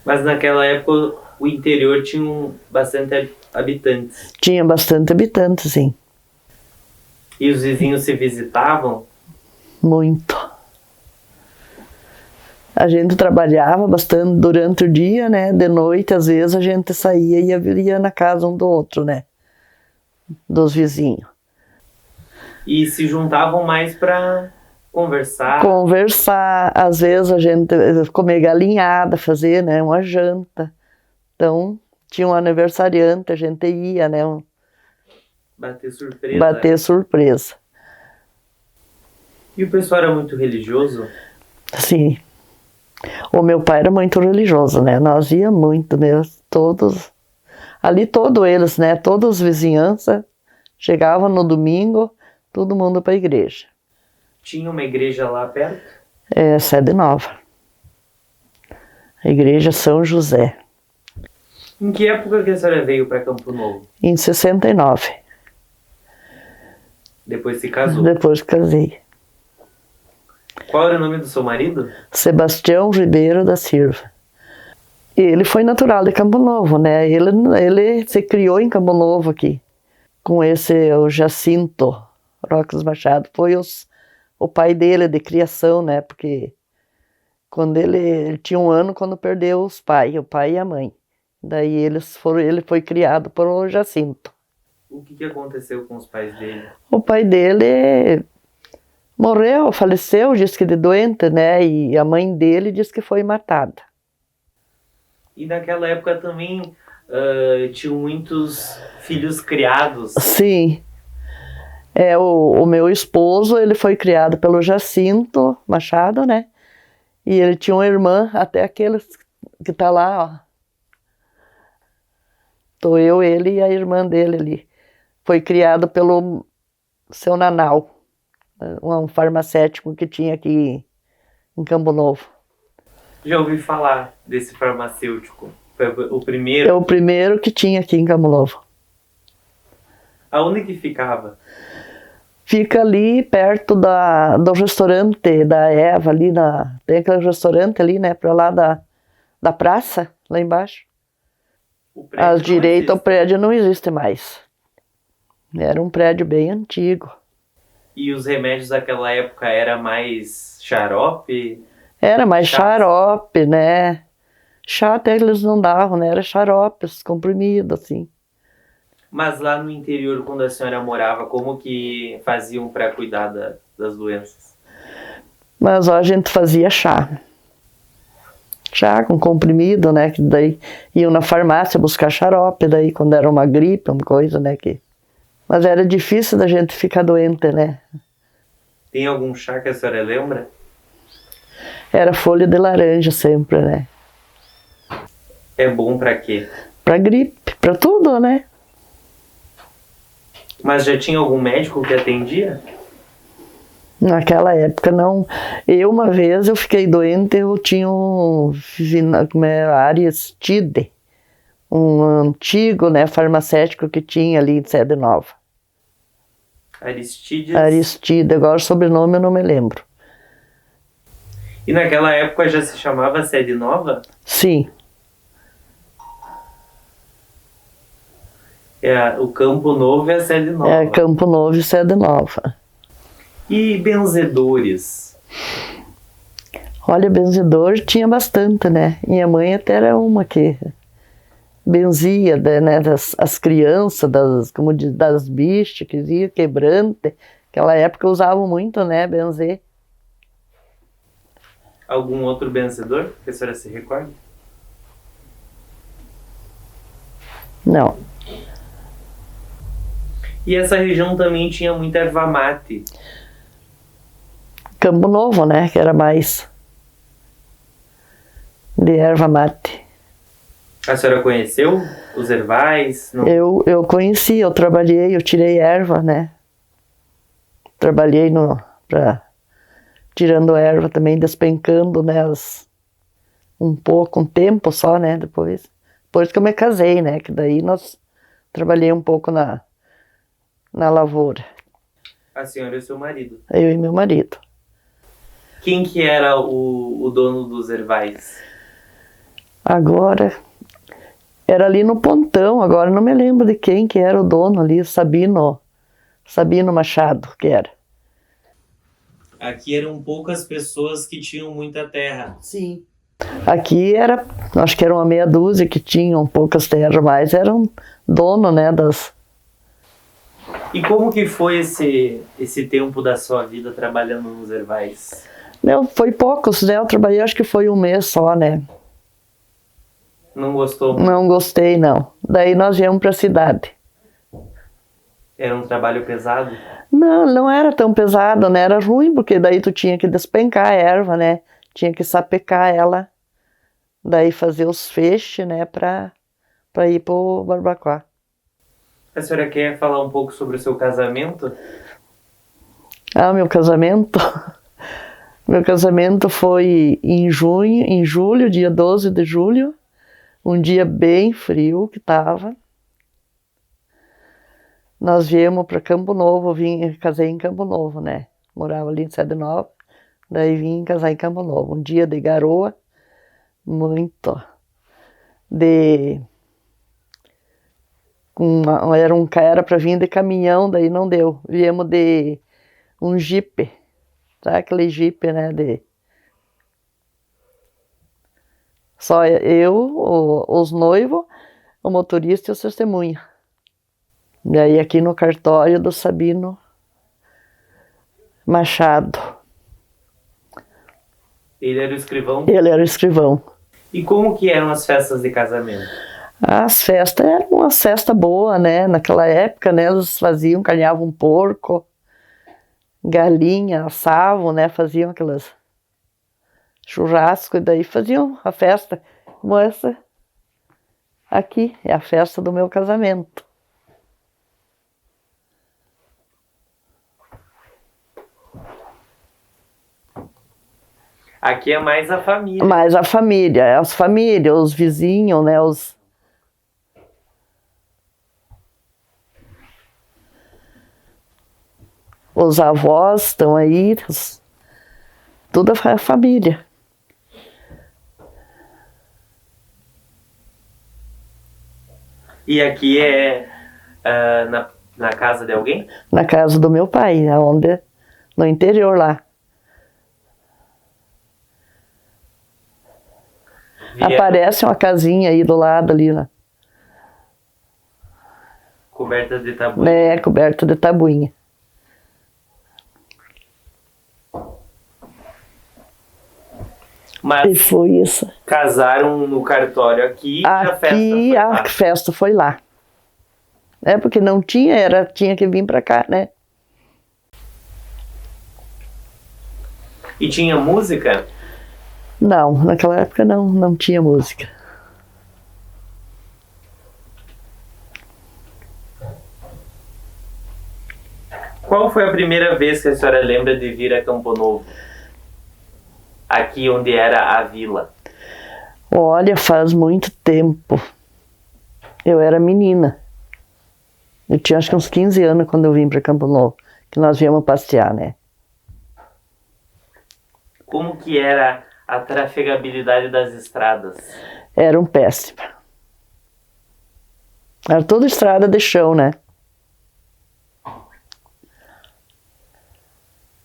Mas naquela época o interior tinha bastante habitantes. Tinha bastante habitantes, sim. E os vizinhos se visitavam? Muito. A gente trabalhava bastante durante o dia, né? De noite, às vezes, a gente saía e ia na casa um do outro, né? Dos vizinhos. E se juntavam mais para conversar? Conversar, às vezes a gente comer galinhada, fazer, né, uma janta. Então, tinha um aniversariante, a gente ia, né? Bater surpresa. Bater surpresa. E o pessoal era muito religioso? Sim. O meu pai era muito religioso, né? Nós ia muito mesmo, todos. Ali todos eles, né? Todas as vizinhanças chegavam no domingo, todo mundo para a igreja. Tinha uma igreja lá perto? É, Sede Nova. A igreja São José. Em que época que a senhora veio para Campo Novo? Em 69. Depois se casou? Depois casei. Qual era o nome do seu marido? Sebastião Ribeiro da Silva. Ele foi natural de Campo Novo, né? Ele se criou em Campo Novo aqui. Com o Jacinto Roques Machado. Foi o pai dele de criação, né? Porque quando ele tinha 1 ano quando perdeu os pais, o pai e a mãe. Daí ele foi criado por o Jacinto. O que aconteceu com os pais dele? O pai dele Morreu, faleceu, disse que de doente, né? E a mãe dele disse que foi matada. E naquela época também tinham muitos filhos criados. Sim. O meu esposo, ele foi criado pelo Jacinto Machado, né? E ele tinha uma irmã, até aquele que tá lá, ó. Tô eu, ele e a irmã dele ali. Foi criado pelo seu Nanau, um farmacêutico que tinha aqui em Campo Novo. Já ouvi falar desse farmacêutico. Foi o primeiro. É o primeiro que tinha aqui em Campo Novo. Aonde que ficava? Fica ali perto do restaurante da Eva, ali tem aquele restaurante ali, né, pra lá da praça, lá embaixo. À direita, o prédio não existe mais. Era um prédio bem antigo. E os remédios daquela época era mais xarope? Era mais xarope, né? Chá até eles não davam, né? Era xaropes, comprimido, assim. Mas lá no interior, quando a senhora morava, como que faziam para cuidar das doenças? Mas ó, a gente fazia chá. Chá com comprimido, né? Que daí iam na farmácia buscar xarope, daí quando era uma gripe, uma coisa, né? Mas era difícil da gente ficar doente, né? Tem algum chá que a senhora lembra? Era folha de laranja sempre, né? É bom para quê? Pra gripe, pra tudo, né? Mas já tinha algum médico que atendia? Naquela época não. Uma vez eu fiquei doente, eu tinha Aristide, um antigo, né, farmacêutico que tinha ali em Sede Nova. Aristide, agora o sobrenome eu não me lembro. E naquela época já se chamava Sede Nova? Sim. O Campo Novo é a Sede Nova. Campo Novo e Sede Nova. E benzedores? Olha, benzedor tinha bastante, né? Minha mãe até era uma que benzia, né, as crianças, das bichas, que ia quebrante. Naquela época usavam muito, né, benzer. Algum outro benzedor que a senhora se recorda? Não. E essa região também tinha muita erva mate. Campo Novo, né, que era mais de erva mate. A senhora conheceu os ervais? Não? Eu conheci, eu trabalhei, eu tirei erva, né. Trabalhei tirando erva também, despencando, né, um tempo só, né, depois que eu me casei, né, que daí nós trabalhei um pouco na lavoura. A senhora e o seu marido? Eu e meu marido. Quem que era o dono dos ervais? Agora, era ali no Pontão, agora não me lembro de quem que era o dono ali, Sabino Machado, que era. Aqui eram poucas pessoas que tinham muita terra. Sim. Aqui acho que era uma meia dúzia que tinham poucas terras, mas eram dono, né, das... E como que foi esse tempo da sua vida trabalhando nos ervais? Foi poucos, né, eu trabalhei acho que foi um mês só, né. Não gostou? Não gostei, não. Daí nós viemos para a cidade. Era um trabalho pesado? Não era tão pesado, né, era ruim, porque daí tu tinha que despencar a erva, né, tinha que sapecar ela, daí fazer os feixes, né, para ir pro Barbacoa. A senhora quer falar um pouco sobre o seu casamento? Meu casamento? Meu casamento foi em julho, dia 12 de julho, um dia bem frio que tava. Nós viemos para Campo Novo, casei em Campo Novo, né? Morava ali em Sede Nova, daí vim casar em Campo Novo. Um dia de garoa, era para vir de caminhão, daí não deu. Viemos de um jipe, sabe aquele jipe, né? Só eu, os noivos, o motorista e o testemunha. E aí aqui no cartório do Sabino Machado. Ele era o escrivão? Ele era o escrivão. E como que eram as festas de casamento? As festas eram uma festa boa, né? Naquela época, né? Eles faziam, carneavam um porco, galinha, assavam, né? Faziam aquelas churrasco e daí faziam a festa como essa aqui. É a festa do meu casamento. Aqui é mais a família. Mas a família, as famílias, os vizinhos, né? Os avós estão aí, toda a família. E aqui é na casa de alguém? Na casa do meu pai, no interior lá. Aparece uma casinha aí do lado ali, né? Coberta de tabuinha. É, coberta de tabuinha. E Mas foi isso. casaram no cartório aqui, Aqui a festa foi lá. É porque não tinha, tinha que vir pra cá, né? E tinha música? Não, naquela época não tinha música. Qual foi a primeira vez que a senhora lembra de vir a Campo Novo? Aqui onde era a vila. Olha, faz muito tempo. Eu era menina. Eu tinha acho que uns 15 anos quando eu vim para Campo Novo, que nós viemos passear, né? Como que era a trafegabilidade das estradas? Era um péssimo. Era toda estrada de chão, né?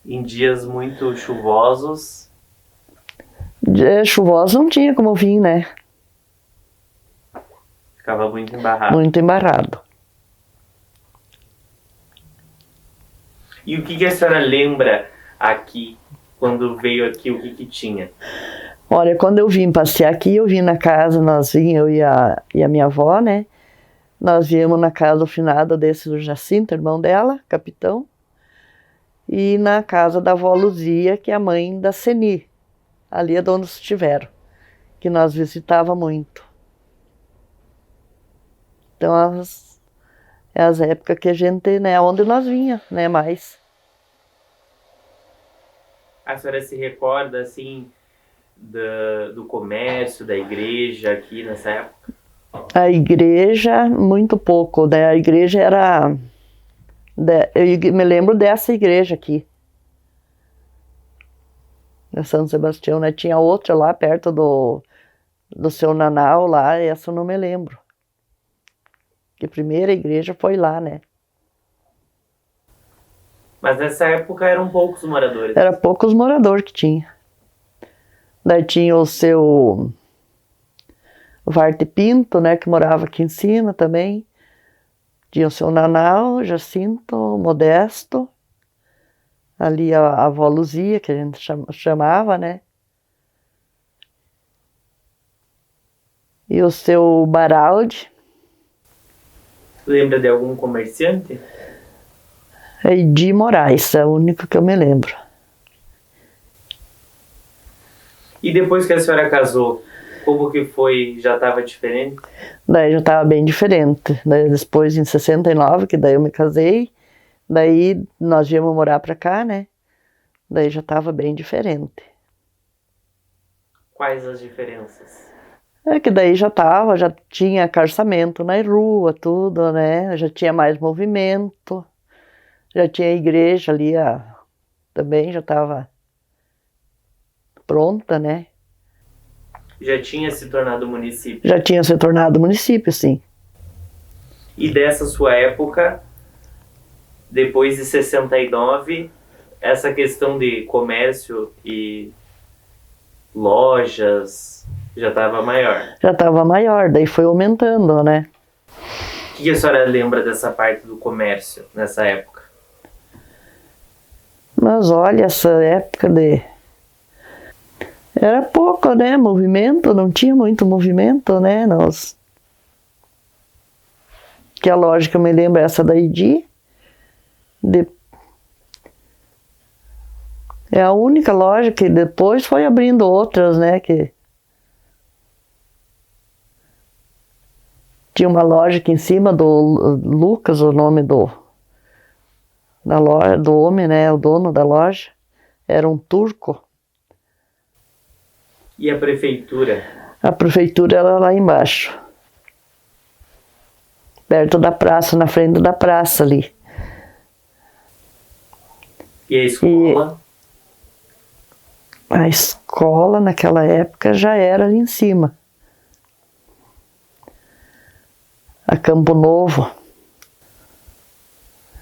Em dias muito chuvosos? Chuvoso não tinha como vir, né? Ficava muito embarrado. Muito embarrado. E o que a senhora lembra aqui, quando veio aqui, o que tinha? Olha, quando eu vim passear aqui, eu vim na casa, eu e a minha avó, né? Nós viemos na casa do finado desse do Jacinto, irmão dela, capitão. E na casa da avó Luzia, que é a mãe da Seni. Ali é de onde estiveram, que nós visitava muito. Então, as épocas que a gente, né, onde nós vinha, né, mais. A senhora se recorda, assim, do comércio, da igreja aqui nessa época? A igreja, muito pouco, né, a igreja era... Eu me lembro dessa igreja aqui. Na São Sebastião, né, tinha outra lá perto do seu Nanau lá, essa eu não me lembro. Que a primeira igreja foi lá, né? Mas nessa época eram poucos moradores. Era poucos moradores que tinha. Daí tinha o seu Varte Pinto, né, que morava aqui em cima também. Tinha o seu Nanau, Jacinto, Modesto. Ali a avó Luzia, que a gente chamava, né? E o seu Baraldi. Lembra de algum comerciante? Edi Moraes, é o único que eu me lembro. E depois que a senhora casou, como que foi? Já estava diferente? Daí já estava bem diferente. Daí depois, em 69, que daí eu me casei, daí nós íamos morar para cá, né? Daí já estava bem diferente. Quais as diferenças? É que daí já tinha calçamento na rua, tudo, né? Já tinha mais movimento, já tinha a igreja ali, também já estava pronta, né? Já tinha se tornado município? Já tinha se tornado município, sim. E dessa sua época, depois de 69, essa questão de comércio e lojas já estava maior? Já estava maior, daí foi aumentando, né? O que a senhora lembra dessa parte do comércio nessa época? Mas olha, essa época de... Era pouco, né, movimento, não tinha muito movimento, né, que a loja que eu me lembro é essa da Idi. É a única loja que depois foi abrindo outras, né, que... Tinha uma loja aqui em cima do Lucas, o nome da loja, do homem, né, o dono da loja, era um turco. E a prefeitura? A prefeitura era lá embaixo, perto da praça, na frente da praça ali. E a escola? A escola naquela época já era ali em cima. A Campo Novo.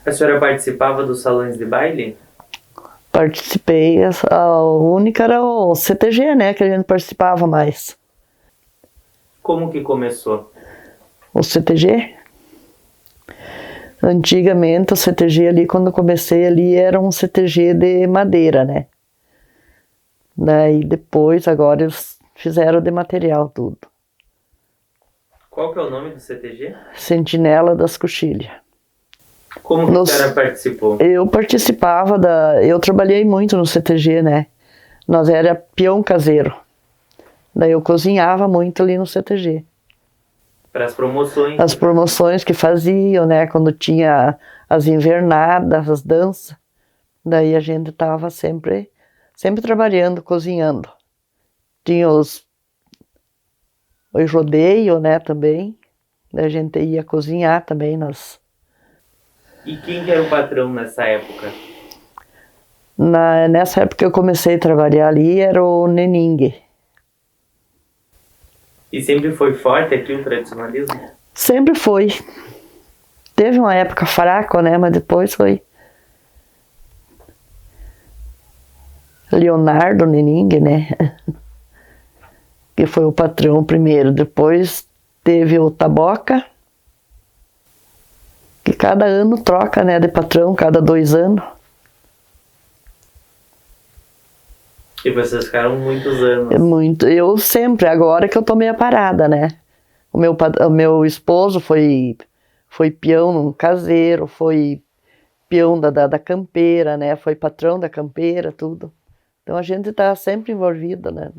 A senhora participava dos salões de baile? Participei, a única era o CTG, né, que a gente participava mais. Como que começou? O CTG? Antigamente o CTG ali, quando eu comecei ali, era um CTG de madeira, né? Daí depois, agora eles fizeram de material tudo. Qual que é o nome do CTG? Sentinela das Coxilhas. Como que a senhora participou? Eu participava eu trabalhei muito no CTG, né? Nós era peão caseiro. Daí eu cozinhava muito ali no CTG. Para as promoções? As promoções que faziam, né? Quando tinha as invernadas, as danças. Daí a gente tava sempre trabalhando, cozinhando. Tinha os rodeio, né, também. Daí a gente ia cozinhar também nas... E quem que era o patrão nessa época? Nessa época que eu comecei a trabalhar ali, era o Neningue. E sempre foi forte aqui o tradicionalismo? Sempre foi. Teve uma época fraca, né, mas depois foi. Leonardo Neningue, né, que foi o patrão primeiro. Depois teve o Taboca, que cada ano troca, né, de patrão, cada 2 anos. E vocês ficaram muitos anos? Muito. Eu sempre, agora que eu tô meio parada, né. O meu esposo foi peão caseiro, foi peão da campeira, né, foi patrão da campeira, tudo. Então a gente tá sempre envolvida, né.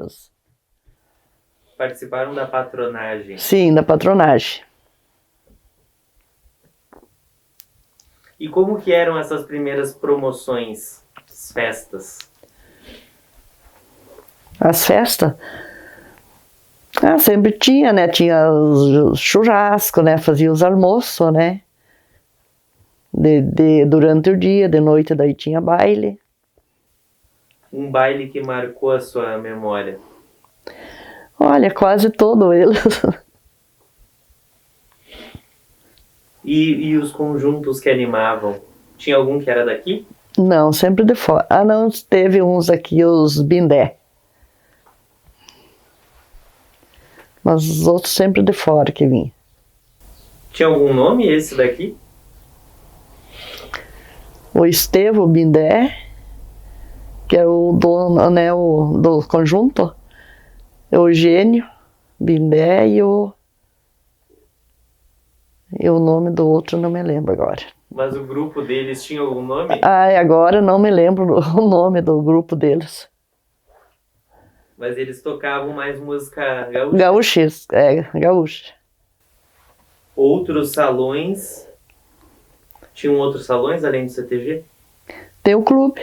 Participaram da patronagem? Sim, da patronagem. E como que eram essas primeiras promoções, as festas? As festas? Sempre tinha, né? Tinha os churrasco, né? Fazia os almoços, né? Durante o dia, de noite daí tinha baile. Um baile que marcou a sua memória? Olha, quase todo eles. E os conjuntos que animavam? Tinha algum que era daqui? Não, sempre de fora. Não, teve uns aqui, os Bindé. Mas os outros sempre de fora que vinham. Tinha algum nome esse daqui? O Estevão Bindé, que é o dono, né, do conjunto. Eugênio Bindé e o nome do outro não me lembro agora. Mas o grupo deles tinha algum nome? Agora não me lembro o nome do grupo deles. Mas eles tocavam mais música gaúcha? Gaúchis, gaúcha. Outros salões? Tinham outros salões além do CTG? Tem o clube.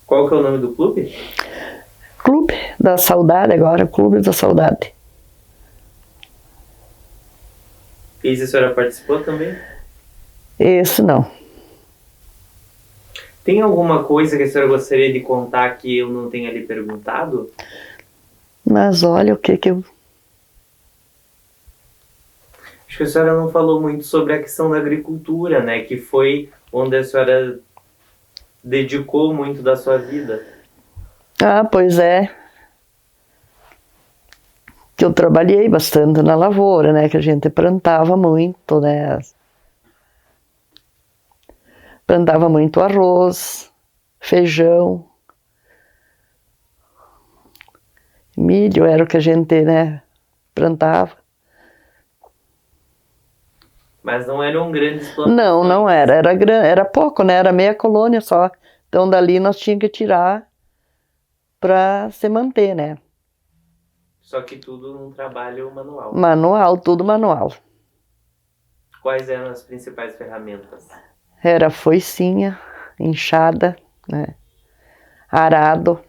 Qual que é o nome do clube? Clube da Saudade agora, Clube da Saudade. Esse a senhora participou também? Esse não. Tem alguma coisa que a senhora gostaria de contar que eu não tenha lhe perguntado? Mas olha o que eu... Acho que a senhora não falou muito sobre a questão da agricultura, né? Que foi onde a senhora dedicou muito da sua vida. Pois é. Que eu trabalhei bastante na lavoura, né? Que a gente plantava muito, né? Plantava muito arroz, feijão, milho era o que a gente, né, plantava. Mas não eram grandes plantações. Não era. Era pouco, né? Era meia colônia só. Então dali nós tínhamos que tirar para se manter, né? Só que tudo num trabalho manual. Manual, tudo manual. Quais eram as principais ferramentas? Era foicinha, enxada, né? Arado.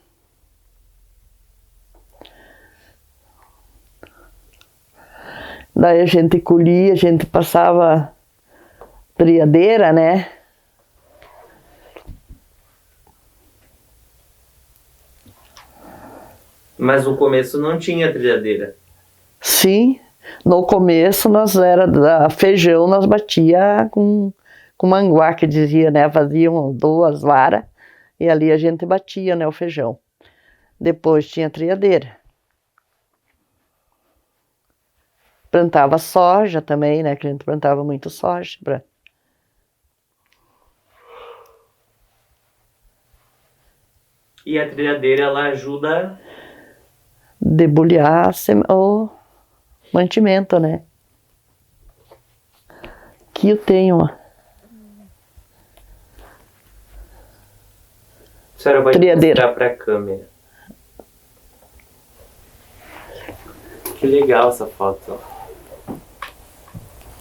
Daí a gente colhia, a gente passava triadeira, né? Mas no começo não tinha trilhadeira. Sim, no começo nós era da feijão, nós batia com manguá, que dizia, né? Faziam 2 varas e ali a gente batia, né, o feijão. Depois tinha triadeira. Plantava soja também, né? Que a gente plantava muito soja. E a trilhadeira, ela ajuda... Debulhar o mantimento, né? Aqui eu tenho, ó. A senhora vai Triadeira. mostrar para a câmera. Que legal essa foto.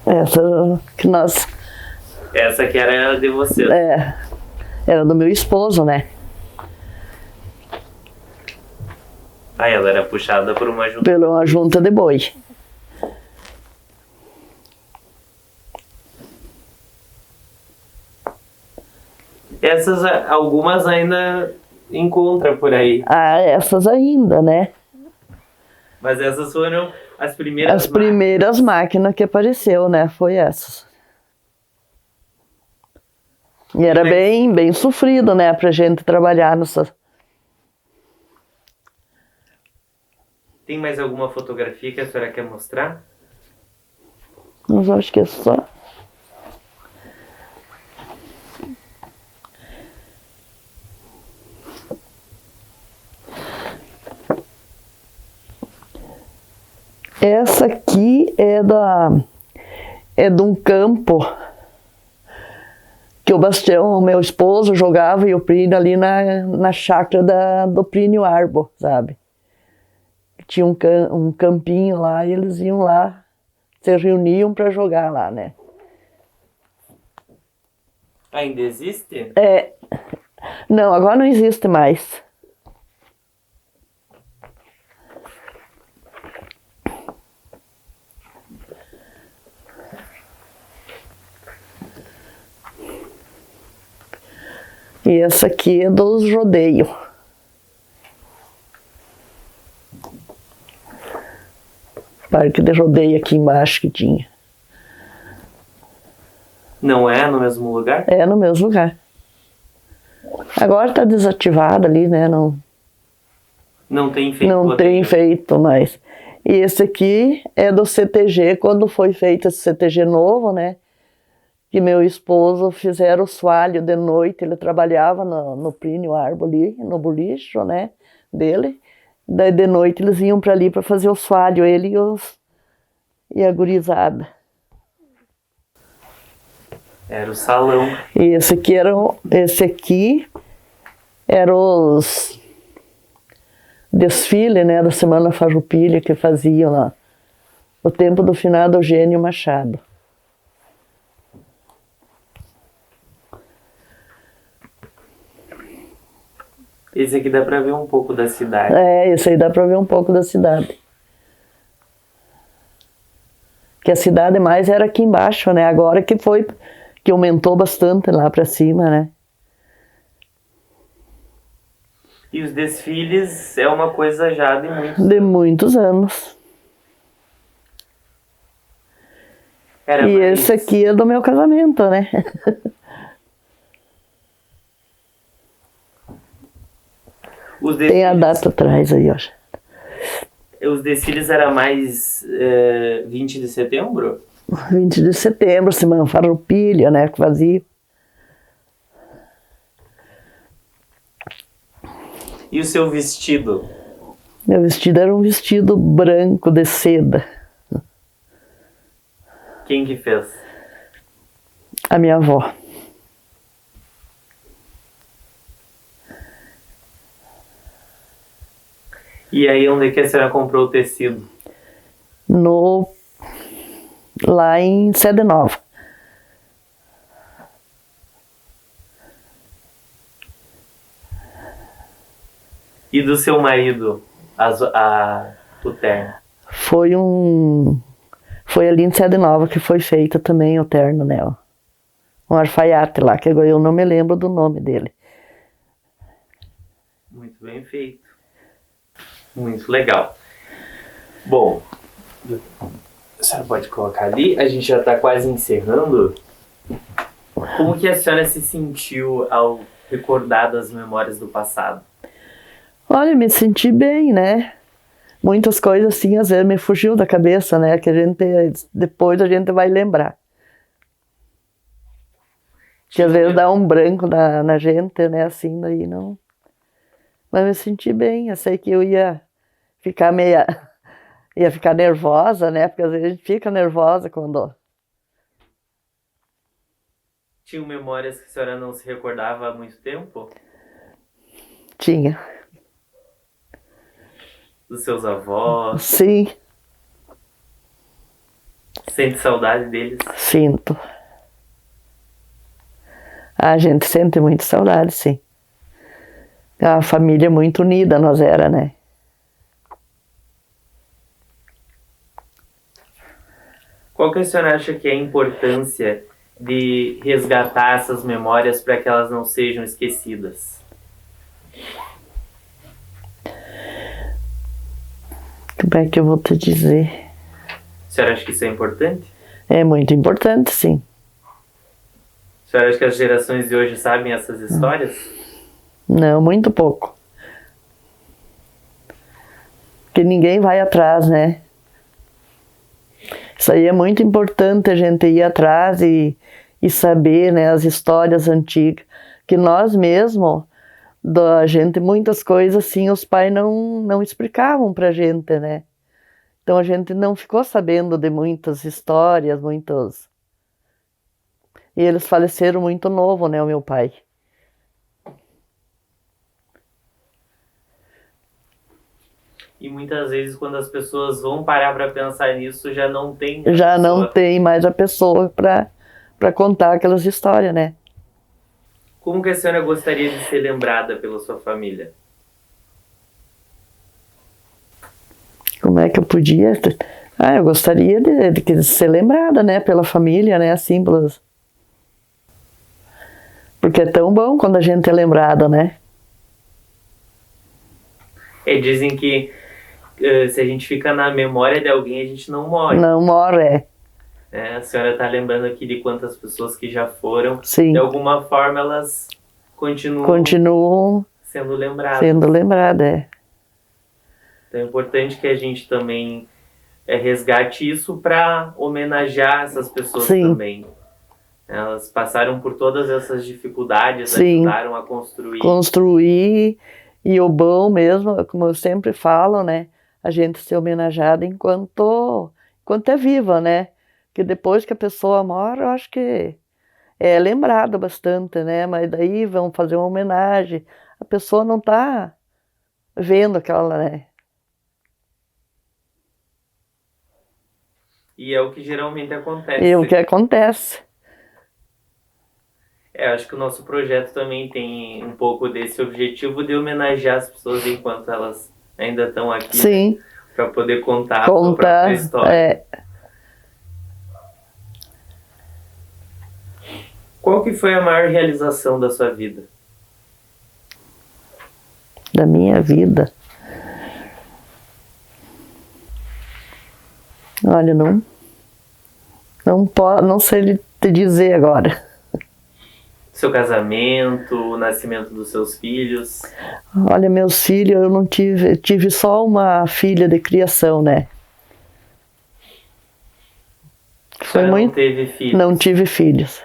Essa que nós... Essa que era de você. Era do meu esposo, né? Ah, ela era puxada por uma junta. Pela uma junta de boi. Essas, algumas ainda encontra por aí. Ah, essas ainda, né? Mas essas foram as primeiras As primeiras máquinas que apareceu, né? Foi essas. E era bem sofrido, né? Pra gente trabalhar nessa... Tem mais alguma fotografia que a senhora quer mostrar? Mas eu acho que é só... Essa aqui é de um campo que o Bastião, o meu esposo, jogava e o Plínio ali na chácara do Plínio Arbo, sabe? Tinha um campinho lá e eles iam lá, se reuniam para jogar lá, né? Ainda existe? Não, agora não existe mais. E essa aqui é dos rodeios. Parque de rodeio aqui embaixo que tinha. Não é no mesmo lugar? É no mesmo lugar. Agora tá desativado ali, né? Não tem feito. Não tem feito mais. E esse aqui é do CTG, quando foi feito esse CTG novo, né? Que meu esposo fizeram o soalho de noite, ele trabalhava no Plínio Arbo ali, no bolicho, né, dele. Daí de noite eles iam para ali para fazer o soalho, ele e a gurizada. Era o salão. E esse aqui era os desfiles, né, da Semana Farroupilha que faziam lá, no tempo do finado Eugênio Machado. Esse aqui dá pra ver um pouco da cidade. Esse aí dá pra ver um pouco da cidade. Que a cidade mais era aqui embaixo, né? Agora que aumentou bastante lá pra cima, né? E os desfiles é uma coisa já de muitos De muitos anos. Era E mais... esse aqui é do meu casamento, né? Os desfiles, Tem a data atrás aí, ó. os desfiles era mais 20 de setembro? 20 de setembro, Semana Farroupilha, né? Que fazia. E o seu vestido? Meu vestido era um vestido branco de seda. Quem que fez? A minha avó. E aí, onde é que a senhora comprou o tecido? Lá em Sede Nova. E do seu marido, o terno? Foi ali em Sede Nova que foi feito também o terno, né? Um alfaiate lá, que agora eu não me lembro do nome dele. Muito bem feito. Muito legal. Bom, a senhora pode colocar ali, a gente já está quase encerrando. Como que a senhora se sentiu ao recordar das memórias do passado? Olha, me senti bem, né? Muitas coisas assim, às vezes me fugiu da cabeça, né? Que depois a gente vai lembrar. Que às vezes dá um branco na gente, né? Assim, daí não... Mas me senti bem, eu sei que eu ia ficar ia ficar nervosa, né? Porque às vezes a gente fica nervosa quando... Tinha memórias que a senhora não se recordava há muito tempo? Tinha. Dos seus avós? Sim. Sente saudade deles? Sinto. A gente sente muito saudade, sim. A família muito unida nós era, né? Qual que a senhora acha que é a importância de resgatar essas memórias para que elas não sejam esquecidas? Como é que eu vou te dizer? A senhora acha que isso é importante? É muito importante, sim. A senhora acha que as gerações de hoje sabem essas histórias? Não, muito pouco. Porque ninguém vai atrás, né? Isso aí é muito importante a gente ir atrás e saber, né, as histórias antigas. Que nós mesmos, da gente, muitas coisas assim, os pais não explicavam pra gente, né? Então a gente não ficou sabendo de muitas histórias, muitos... E eles faleceram muito novo, né, o meu pai. E muitas vezes quando as pessoas vão parar para pensar nisso, já não tem... Já não tem mais a pessoa para contar aquelas histórias, né? Como que a senhora gostaria de ser lembrada pela sua família? Como é que eu podia? Eu gostaria de ser lembrada, né? Pela família, né? Assim, porque é tão bom quando a gente é lembrada, né? Dizem que se a gente fica na memória de alguém, a gente não morre. Não morre, A senhora está lembrando aqui de quantas pessoas que já foram. Sim. De alguma forma, elas continuam sendo lembradas. Sendo lembrada, Então é importante que a gente também resgate isso para homenagear essas pessoas também. Elas passaram por todas essas dificuldades, ajudaram a construir. Construir, e o bom mesmo, como eu sempre falo, né? A gente ser homenageada enquanto é viva, né? Que depois que a pessoa morre, eu acho que é lembrado bastante, né? Mas daí vão fazer uma homenagem. A pessoa não está vendo aquela, né? E é o que geralmente acontece. É o que acontece. Acho que o nosso projeto também tem um pouco desse objetivo de homenagear as pessoas enquanto elas ainda estão aqui. Sim. Né? Para poder contar a sua própria história. Qual que foi a maior realização da sua vida? Da minha vida? Olha, não sei te dizer agora. Seu casamento, o nascimento dos seus filhos? Olha, meus filhos, eu não tive só uma filha de criação, né? Foi muito... Não teve filhos? Não tive filhos.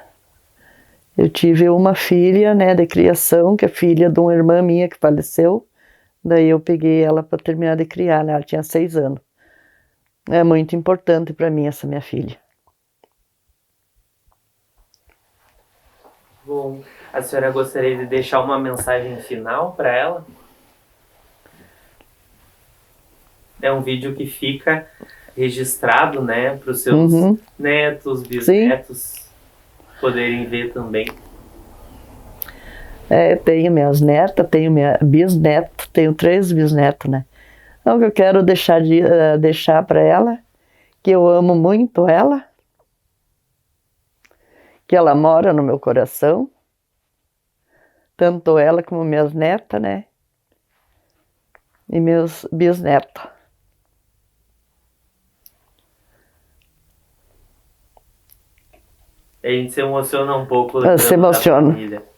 Eu tive uma filha, né, de criação, que é filha de uma irmã minha que faleceu, Daí eu peguei ela para terminar de criar, né? Ela tinha 6 anos. É muito importante para mim essa minha filha. Bom, a senhora gostaria de deixar uma mensagem final para ela? É um vídeo que fica registrado, né, para os seus netos, bisnetos poderem ver também. Tenho minhas netas, tenho minha bisneto, tenho 3 bisnetos, né? Então, o que eu quero deixar para ela, que eu amo muito ela, que ela mora no meu coração, tanto ela como minhas netas, né? E meus bisnetos. A gente se emociona um pouco Se lembrando da emociona. família.